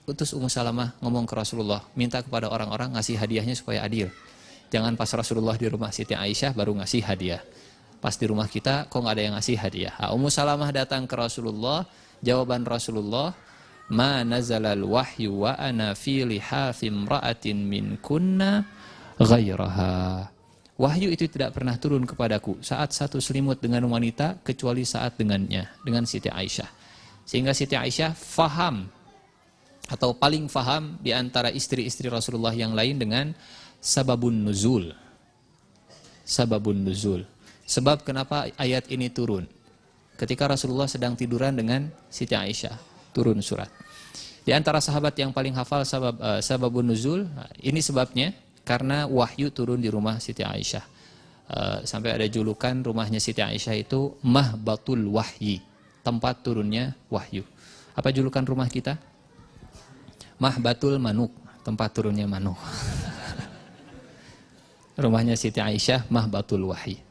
utus Ummu Salamah ngomong ke Rasulullah, minta kepada orang-orang ngasih hadiahnya supaya adil. Jangan pas Rasulullah di rumah Siti Aisyah baru ngasih hadiah. Pas di rumah kita kok gak ada yang ngasih hadiah. Ummu Salamah datang ke Rasulullah, jawaban Rasulullah, ma nazalal wahyu wa ana fi lihafi imra'atin min kunna ghairaha. Wahyu itu tidak pernah turun kepadaku saat satu selimut dengan wanita kecuali saat dengannya, dengan Siti Aisyah. Sehingga Siti Aisyah faham atau paling faham di antara istri-istri Rasulullah yang lain dengan sababun nuzul. Sababun nuzul. Sebab kenapa ayat ini turun? Ketika Rasulullah sedang tiduran dengan Siti Aisyah, turun surat. Di antara sahabat yang paling hafal sababun nuzul, ini sebabnya. Karena wahyu turun di rumah Siti Aisyah. Sampai ada julukan rumahnya Siti Aisyah itu Mahbatul Wahyi, tempat turunnya wahyu. Apa julukan rumah kita? Mahbatul Manuk, tempat turunnya manuk. Rumahnya Siti Aisyah Mahbatul Wahyi.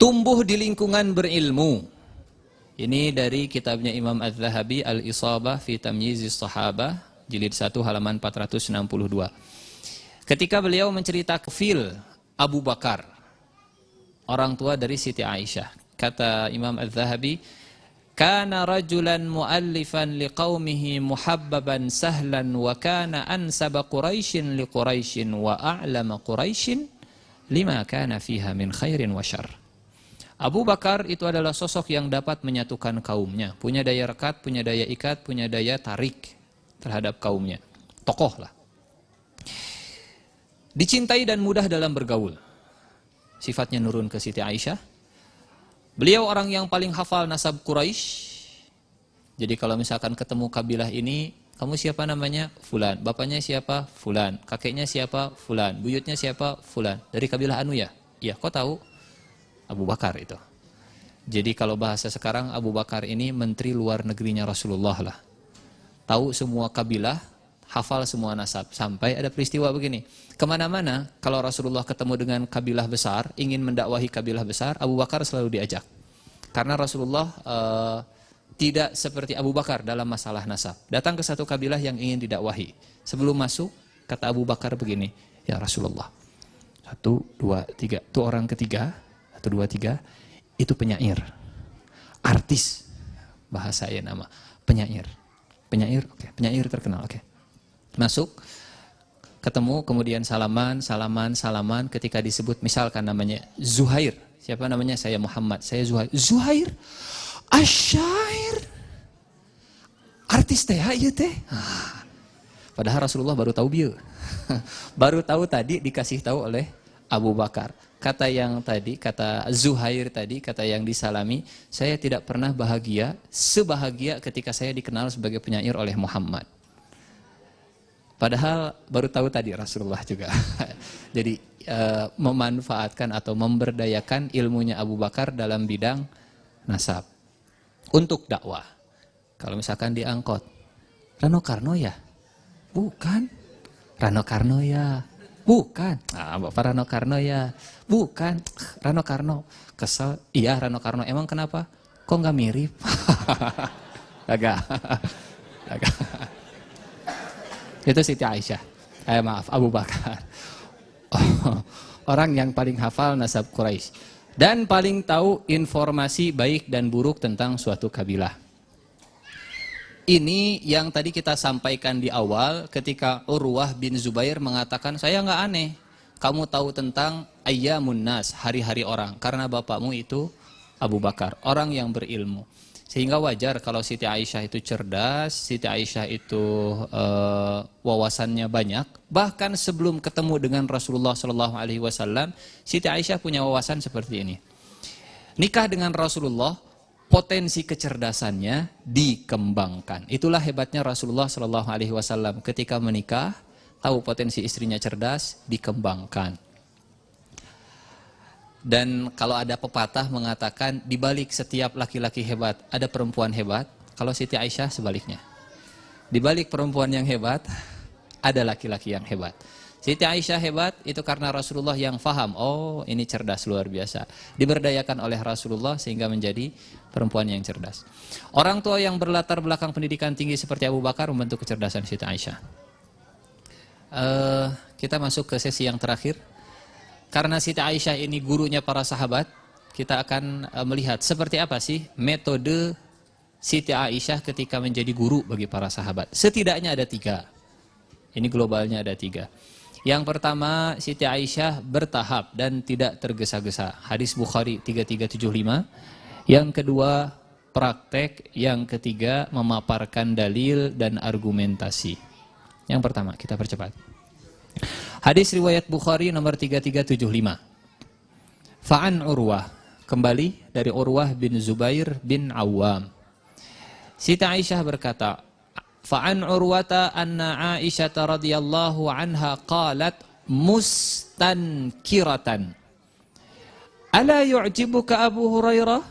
Tumbuh di lingkungan berilmu. Ini dari kitabnya Imam Az-Zahabi Al-Isabah fi Tamyizis Sahabah, jilid 1 halaman 462. Ketika beliau menceritakan fil Abu Bakar, orang tua dari Siti Aisyah, kata Imam Az-Zahabi, kana rajulan muallifan liqaumihi muhabbaban sahlan wa kana ansaba Quraisyin liquraisyin wa a'lama Quraisyin lima kana fiha min khairin wa syarr. Abu Bakar itu adalah sosok yang dapat menyatukan kaumnya, punya daya rekat, punya daya ikat, punya daya tarik terhadap kaumnya. Tokoh lah. Dicintai dan mudah dalam bergaul. Sifatnya nurun ke Siti Aisyah. Beliau orang yang paling hafal nasab Quraisy. Jadi kalau misalkan ketemu kabilah ini, kamu siapa namanya? Fulan. Bapaknya siapa? Fulan. Kakeknya siapa? Fulan. Buyutnya siapa? Fulan. Dari kabilah anu ya? Iya, kok tahu? Abu Bakar itu. Jadi kalau bahasa sekarang, Abu Bakar ini menteri luar negerinya Rasulullah lah. Tahu semua kabilah, hafal semua nasab. Sampai ada peristiwa begini. Kemana-mana, kalau Rasulullah ketemu dengan kabilah besar, ingin mendakwahi kabilah besar, Abu Bakar selalu diajak. Karena Rasulullah tidak seperti Abu Bakar dalam masalah nasab. Datang ke satu kabilah yang ingin didakwahi. Sebelum masuk, kata Abu Bakar begini, ya Rasulullah, 1, 2, 3. Itu orang ketiga, 1, 2, 3, itu penyair. Artis, bahasa saya nama. Penyair. Penyair, oke. Penyair terkenal, oke. Masuk, ketemu, kemudian salaman. Ketika disebut, misalkan namanya Zuhair. Siapa namanya? Saya Muhammad. Saya Zuhair. Zuhair, asyair. Artis teh, iya teh. Padahal Rasulullah baru tahu bieu. Baru tahu tadi, dikasih tahu oleh Abu Bakar. Kata yang tadi, kata Zuhair tadi, kata yang disalami, saya tidak pernah bahagia sebahagia ketika saya dikenal sebagai penyair oleh Muhammad. Padahal baru tahu tadi Rasulullah juga. Jadi memanfaatkan atau memberdayakan ilmunya Abu Bakar dalam bidang nasab untuk dakwah. Kalau misalkan diangkot, Rano Karno ya? Bukan. Rano Karno ya? Bukan. Bapak Rano Karno ya? Bukan. Rano Karno. Kesel. Iya Rano Karno. Emang kenapa? Kok nggak mirip? Agak. Itu Siti Aisyah. Maaf, Abu Bakar. Orang yang paling hafal nasab Quraisy dan paling tahu informasi baik dan buruk tentang suatu kabilah. Ini yang tadi kita sampaikan di awal ketika Urwah bin Zubair mengatakan, saya nggak aneh kamu tahu tentang ayyamun nas, hari-hari orang, karena bapakmu itu Abu Bakar, orang yang berilmu. Sehingga wajar kalau Siti Aisyah itu cerdas, Siti Aisyah itu wawasannya banyak. Bahkan sebelum ketemu dengan Rasulullah SAW, Siti Aisyah punya wawasan seperti ini. Nikah dengan Rasulullah, potensi kecerdasannya dikembangkan. Itulah hebatnya Rasulullah SAW. Ketika menikah, tahu potensi istrinya cerdas, dikembangkan. Dan kalau ada pepatah mengatakan di balik setiap laki-laki hebat ada perempuan hebat, kalau Siti Aisyah sebaliknya. Di balik perempuan yang hebat ada laki-laki yang hebat. Siti Aisyah hebat itu karena Rasulullah yang faham, oh ini cerdas luar biasa. Diberdayakan oleh Rasulullah sehingga menjadi perempuan yang cerdas. Orang tua yang berlatar belakang pendidikan tinggi seperti Abu Bakar membentuk kecerdasan Siti Aisyah. Kita masuk ke sesi yang terakhir. Karena Siti Aisyah ini gurunya para sahabat, kita akan melihat seperti apa sih metode Siti Aisyah ketika menjadi guru bagi para sahabat. Setidaknya ada 3. Ini globalnya ada 3. Yang pertama, Siti Aisyah bertahap dan tidak tergesa-gesa. Hadis Bukhari 3375. Yang kedua, praktek. Yang ketiga, memaparkan dalil dan argumentasi. Yang pertama, kita percepat. Hadis riwayat Bukhari nomor 3375. Fa'an Urwah, kembali dari Urwah bin Zubair bin Awam. Siti Aisyah berkata, Fa'an Urwata anna Aisyah radhiyallahu anha qalat mustankiratan. Ala yu'jibuka Abu Hurairah?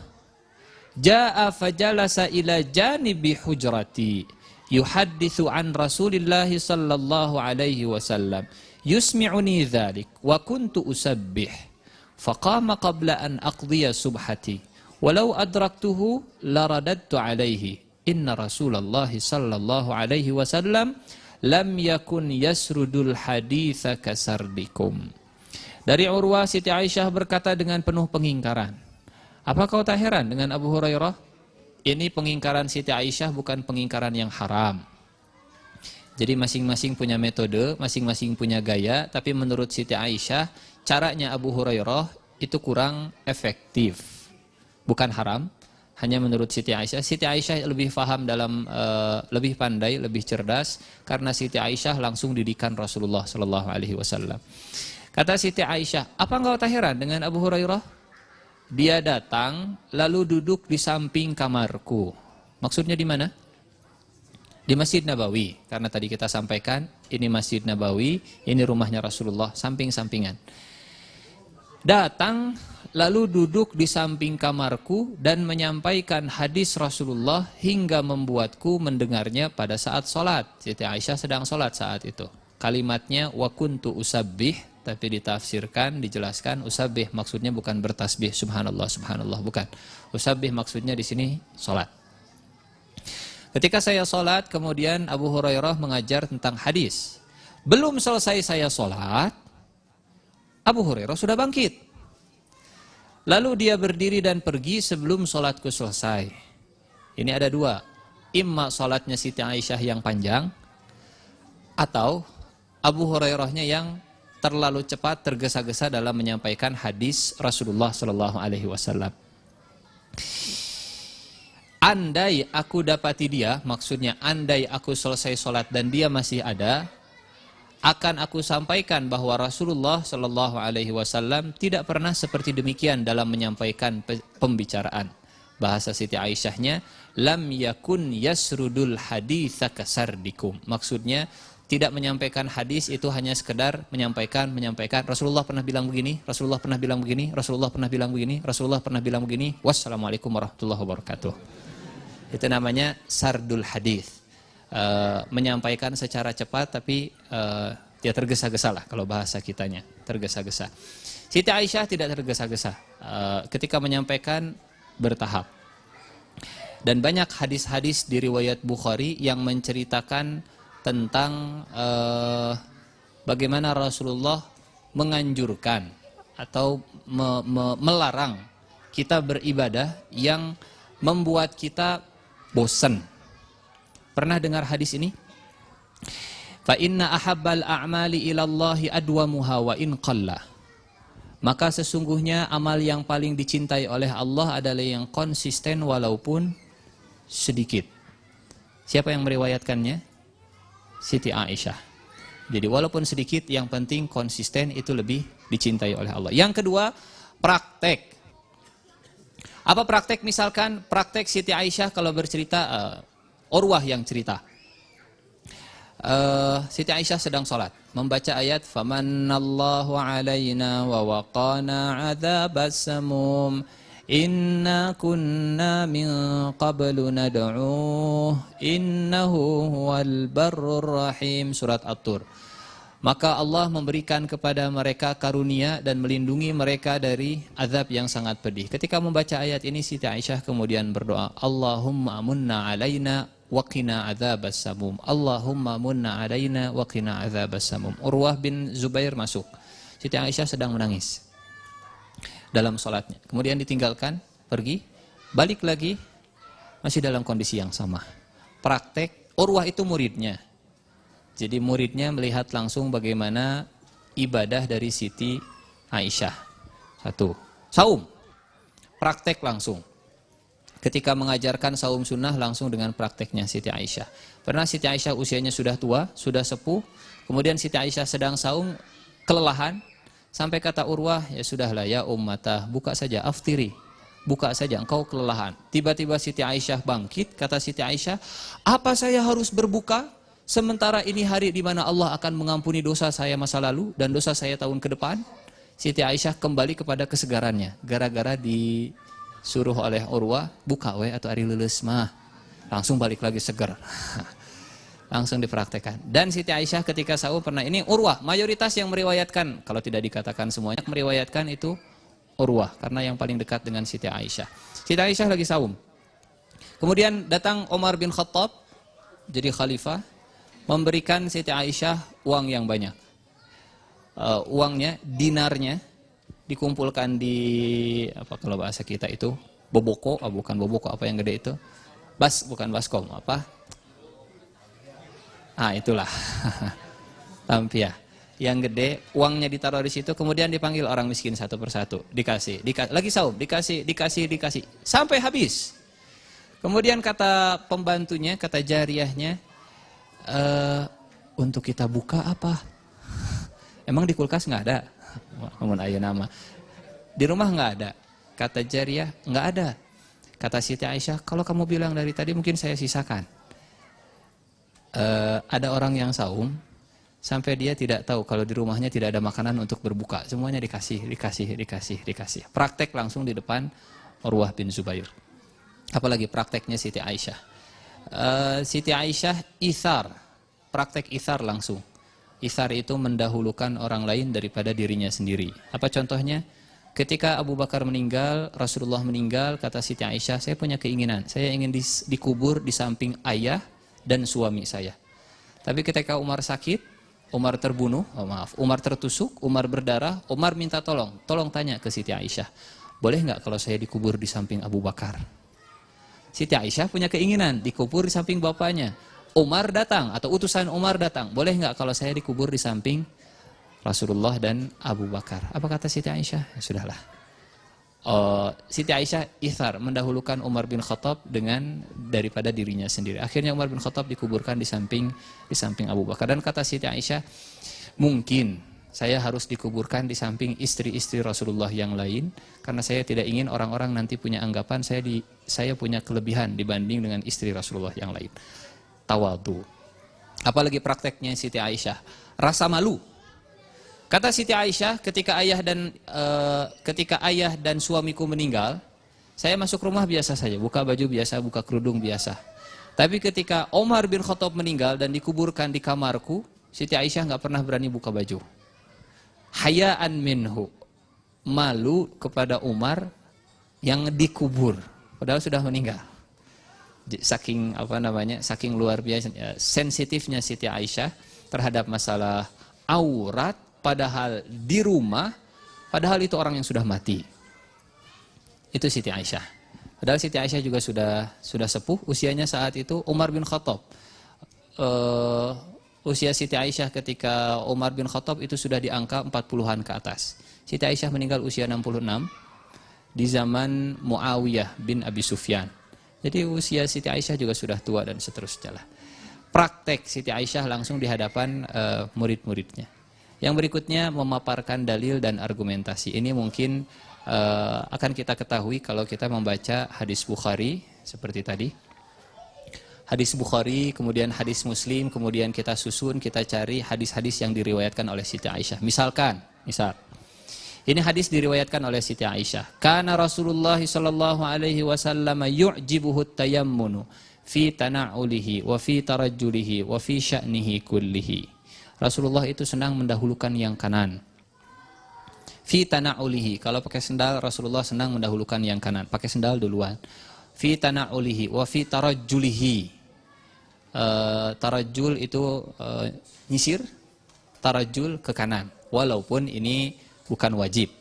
Ja'a fajalasa ila janibi hujrati. Yuhaddithu an Rasulillah sallallahu alaihi wasallam. Yusmi'uni dhalik wa kuntu usabbih. Faqama qabla an aqdiya subhati. Walau adraktuhu laradadtu alaihi. Inna Rasulullah sallallahu alaihi wasallam lam yakun yasrudul haditha kasardikum. Dari Urwah, Siti Aisyah berkata dengan penuh pengingkaran. Apa kau tak heran dengan Abu Hurairah? Ini pengingkaran Siti Aisyah bukan pengingkaran yang haram. Jadi masing-masing punya metode, masing-masing punya gaya, tapi menurut Siti Aisyah, caranya Abu Hurairah itu kurang efektif. Bukan haram, hanya menurut Siti Aisyah lebih paham dalam, lebih pandai, lebih cerdas, karena Siti Aisyah langsung didikan Rasulullah SAW. Kata Siti Aisyah, apa engkau tak heran dengan Abu Hurairah? Dia datang, lalu duduk di samping kamarku. Maksudnya di mana? Di Masjid Nabawi. Karena tadi kita sampaikan, ini Masjid Nabawi, ini rumahnya Rasulullah, samping-sampingan. Datang, lalu duduk di samping kamarku dan menyampaikan hadis Rasulullah hingga membuatku mendengarnya pada saat sholat. Siti Aisyah sedang sholat saat itu. Kalimatnya, wa kuntu usabbih, tapi ditafsirkan, dijelaskan, usabbih maksudnya bukan bertasbih, subhanallah, subhanallah, bukan. Usabbih maksudnya di sini sholat. Ketika saya sholat, kemudian Abu Hurairah mengajar tentang hadis. Belum selesai saya sholat, Abu Hurairah sudah bangkit. Lalu dia berdiri dan pergi sebelum sholatku selesai. Ini ada 2. imma salatnya Siti Aisyah yang panjang atau Abu Hurairahnya yang terlalu cepat tergesa-gesa dalam menyampaikan hadis Rasulullah sallallahu alaihi wasallam. Andai aku dapati dia, maksudnya andai aku selesai sholat dan dia masih ada, akan aku sampaikan bahwa Rasulullah sallallahu alaihi wasallam tidak pernah seperti demikian dalam menyampaikan pembicaraan. Bahasa Siti Aisyahnya, lam yakun yasrudul haditsa kasardikum. Maksudnya tidak menyampaikan hadis itu hanya sekedar menyampaikan. Rasulullah pernah bilang begini, Rasulullah pernah bilang begini, Rasulullah pernah bilang begini, Rasulullah pernah bilang begini. Wassalamualaikum warahmatullahi wabarakatuh. Itu namanya sardul hadis. Menyampaikan secara cepat tapi dia tergesa-gesa lah kalau bahasa kitanya, tergesa-gesa. Siti Aisyah tidak tergesa-gesa. Ketika menyampaikan bertahap. Dan banyak hadis-hadis di riwayat Bukhari yang menceritakan tentang bagaimana Rasulullah menganjurkan atau melarang kita beribadah yang membuat kita bosan. Pernah dengar hadis ini? Fa inna ahabbal a'mali ilallahi adwamuha wa in qalla. Maka sesungguhnya amal yang paling dicintai oleh Allah adalah yang konsisten walaupun sedikit. Siapa yang meriwayatkannya? Siti Aisyah. Jadi walaupun sedikit, yang penting konsisten, itu lebih dicintai oleh Allah. Yang kedua, praktek. Apa praktek? Misalkan praktek Siti Aisyah kalau bercerita, Urwah yang cerita. Siti Aisyah sedang sholat, membaca ayat famanallahu alaina wa waqana adzabas samum inna kunna min qablu nad'uh innahu huwal barrur rahim, surat At-Tur. Maka Allah memberikan kepada mereka karunia dan melindungi mereka dari azab yang sangat pedih. Ketika membaca ayat ini, Siti Aisyah kemudian berdoa, Allahumma munna alaina wa qina adzabas samum. Allahumma munna alaina wa qina adzabas samum. Urwah bin Zubair masuk. Siti Aisyah sedang menangis dalam sholatnya. Kemudian ditinggalkan, pergi, balik lagi, masih dalam kondisi yang sama. Praktek, Urwah itu muridnya. Jadi muridnya melihat langsung bagaimana ibadah dari Siti Aisyah. Satu, saum, praktek langsung. Ketika mengajarkan saum sunnah langsung dengan prakteknya Siti Aisyah. Pernah Siti Aisyah usianya sudah tua, sudah sepuh. Kemudian Siti Aisyah sedang saum, kelelahan. Sampai kata Urwah, ya sudahlah ya ummatah, buka saja, aftiri. Buka saja, engkau kelelahan. Tiba-tiba Siti Aisyah bangkit, kata Siti Aisyah, apa saya harus berbuka? Sementara ini hari di mana Allah akan mengampuni dosa saya masa lalu dan dosa saya tahun ke depan. Siti Aisyah kembali kepada kesegarannya. Gara-gara disuruh oleh Urwah, buka we atau ari leuleus mah. Langsung balik lagi segar. Langsung dipraktekkan. Dan Siti Aisyah ketika saum pernah, ini Urwah, mayoritas yang meriwayatkan, kalau tidak dikatakan semuanya, meriwayatkan itu Urwah. Karena yang paling dekat dengan Siti Aisyah. Siti Aisyah lagi saum. Kemudian datang Umar bin Khattab, jadi khalifah, memberikan Siti Aisyah uang yang banyak. Uangnya, dinarnya, dikumpulkan di, apa kalau bahasa kita itu, boboko, bukan boboko, apa yang gede itu? Bukan baskom, apa? Itulah. Tampia. Yang gede, uangnya ditaruh di situ, kemudian dipanggil orang miskin satu persatu. Dikasih, lagi saum, dikasih. Sampai habis. Kemudian kata pembantunya, kata jariyahnya, untuk kita buka apa? Emang di kulkas nggak ada? Namun ayah nama. Di rumah nggak ada. Kata jariyah, nggak ada. Kata Siti Aisyah, kalau kamu bilang dari tadi mungkin saya sisakan. Ada orang yang saum, sampai dia tidak tahu kalau di rumahnya tidak ada makanan untuk berbuka. Semuanya dikasih. Praktek langsung di depan Urwah bin Zubair. Apalagi prakteknya Siti Aisyah. Siti Aisyah ithar, praktek ithar langsung. Ithar itu mendahulukan orang lain daripada dirinya sendiri. Apa contohnya? Ketika Abu Bakar meninggal, Rasulullah meninggal, kata Siti Aisyah, saya punya keinginan, saya ingin dikubur di samping ayah dan suami saya. Tapi ketika Umar sakit, Umar terbunuh, Umar tertusuk, Umar berdarah, Umar minta tolong tanya ke Siti Aisyah, boleh nggak kalau saya dikubur di samping Abu Bakar? Siti Aisyah punya keinginan dikubur di samping bapaknya. Umar datang atau utusan Umar datang, boleh nggak kalau saya dikubur di samping Rasulullah dan Abu Bakar? Apa kata Siti Aisyah? Ya sudahlah. Siti Aisyah ithar, mendahulukan Umar bin Khattab daripada dirinya sendiri. Akhirnya Umar bin Khattab dikuburkan di samping Abu Bakar. Dan kata Siti Aisyah, mungkin saya harus dikuburkan di samping istri-istri Rasulullah yang lain, karena saya tidak ingin orang-orang nanti punya anggapan saya punya kelebihan dibanding dengan istri Rasulullah yang lain. Tawadhu. Apalagi prakteknya Siti Aisyah, rasa malu. Kata Siti Aisyah, ketika ayah dan suamiku meninggal, saya masuk rumah biasa saja, buka baju biasa, buka kerudung biasa. Tapi ketika Umar bin Khattab meninggal dan dikuburkan di kamarku, Siti Aisyah nggak pernah berani buka baju. Hayaan minhu, malu kepada Umar yang dikubur, padahal sudah meninggal. Saking saking luar biasa sensitifnya Siti Aisyah terhadap masalah aurat, padahal di rumah, padahal itu orang yang sudah mati. Itu Siti Aisyah. Padahal Siti Aisyah juga sudah sepuh usianya saat itu. Umar bin Khattab, usia Siti Aisyah ketika Umar bin Khattab itu sudah di angka 40-an ke atas. Siti Aisyah meninggal usia 66 di zaman Muawiyah bin Abi Sufyan. Jadi usia Siti Aisyah juga sudah tua dan seterusnya lah. Praktek Siti Aisyah langsung di hadapan murid-muridnya. Yang berikutnya memaparkan dalil dan argumentasi. Ini mungkin akan kita ketahui kalau kita membaca hadis Bukhari seperti tadi. Hadis Bukhari, kemudian hadis Muslim, kemudian kita susun, kita cari hadis-hadis yang diriwayatkan oleh Siti Aisyah. Misal, ini hadis diriwayatkan oleh Siti Aisyah. Kana Rasulullah sallallahu alaihi wasallam yu'jibuhu tayammunu fi tana'ulihi wa fi tarajjulihi wa fi sya'nihi kullihi. Rasulullah itu senang mendahulukan yang kanan. Fi tana'ulihi, kalau pakai sendal Rasulullah senang mendahulukan yang kanan, pakai sendal duluan. Fi tana'ulihi wa fi tarajjulihi. Tarajjul itu nyisir, tarajjul ke kanan. Walaupun ini bukan wajib.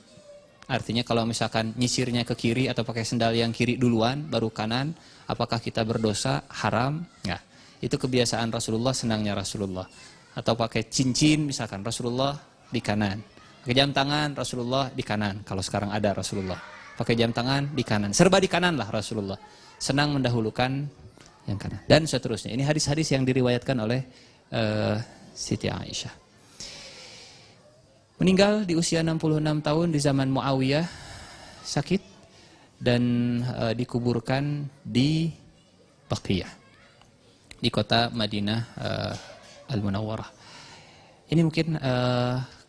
Artinya kalau misalkan nyisirnya ke kiri atau pakai sendal yang kiri duluan baru kanan, apakah kita berdosa? Haram? Enggak. Itu kebiasaan Rasulullah, senangnya Rasulullah. Atau pakai cincin misalkan Rasulullah di kanan. Pakai jam tangan Rasulullah di kanan. Kalau sekarang ada Rasulullah. Pakai jam tangan di kanan. Serba di kanan lah Rasulullah. Senang mendahulukan yang kanan. Dan seterusnya. Ini hadis-hadis yang diriwayatkan oleh Siti Aisyah. Meninggal di usia 66 tahun di zaman Muawiyah, sakit, dan dikuburkan di Baqiyah, di kota Madinah Al-Munawwarah. Ini mungkin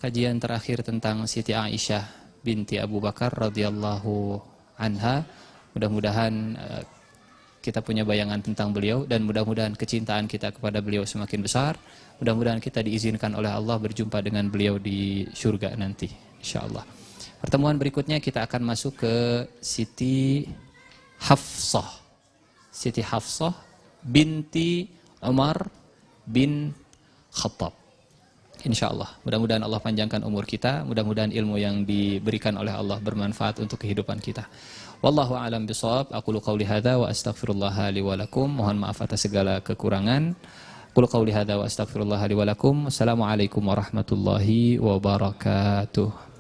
kajian terakhir tentang Siti Aisyah binti Abu Bakar radhiyallahu anha. Mudah-mudahan kita punya bayangan tentang beliau dan mudah-mudahan kecintaan kita kepada beliau semakin besar. Mudah-mudahan kita diizinkan oleh Allah berjumpa dengan beliau di surga nanti, insyaallah. Pertemuan berikutnya kita akan masuk ke Siti Hafsah. Siti Hafsah binti Umar bin Khattab. Insyaallah. Mudah-mudahan Allah panjangkan umur kita, mudah-mudahan ilmu yang diberikan oleh Allah bermanfaat untuk kehidupan kita. Wallahu a'lam bishawab. Aqulu qauli hadza wa astaghfirullah li wa lakum. Mohon maaf atas segala kekurangan. Aqulu qauli hadza wa astaghfirullah li wa lakum. Assalamualaikum warahmatullahi wabarakatuh.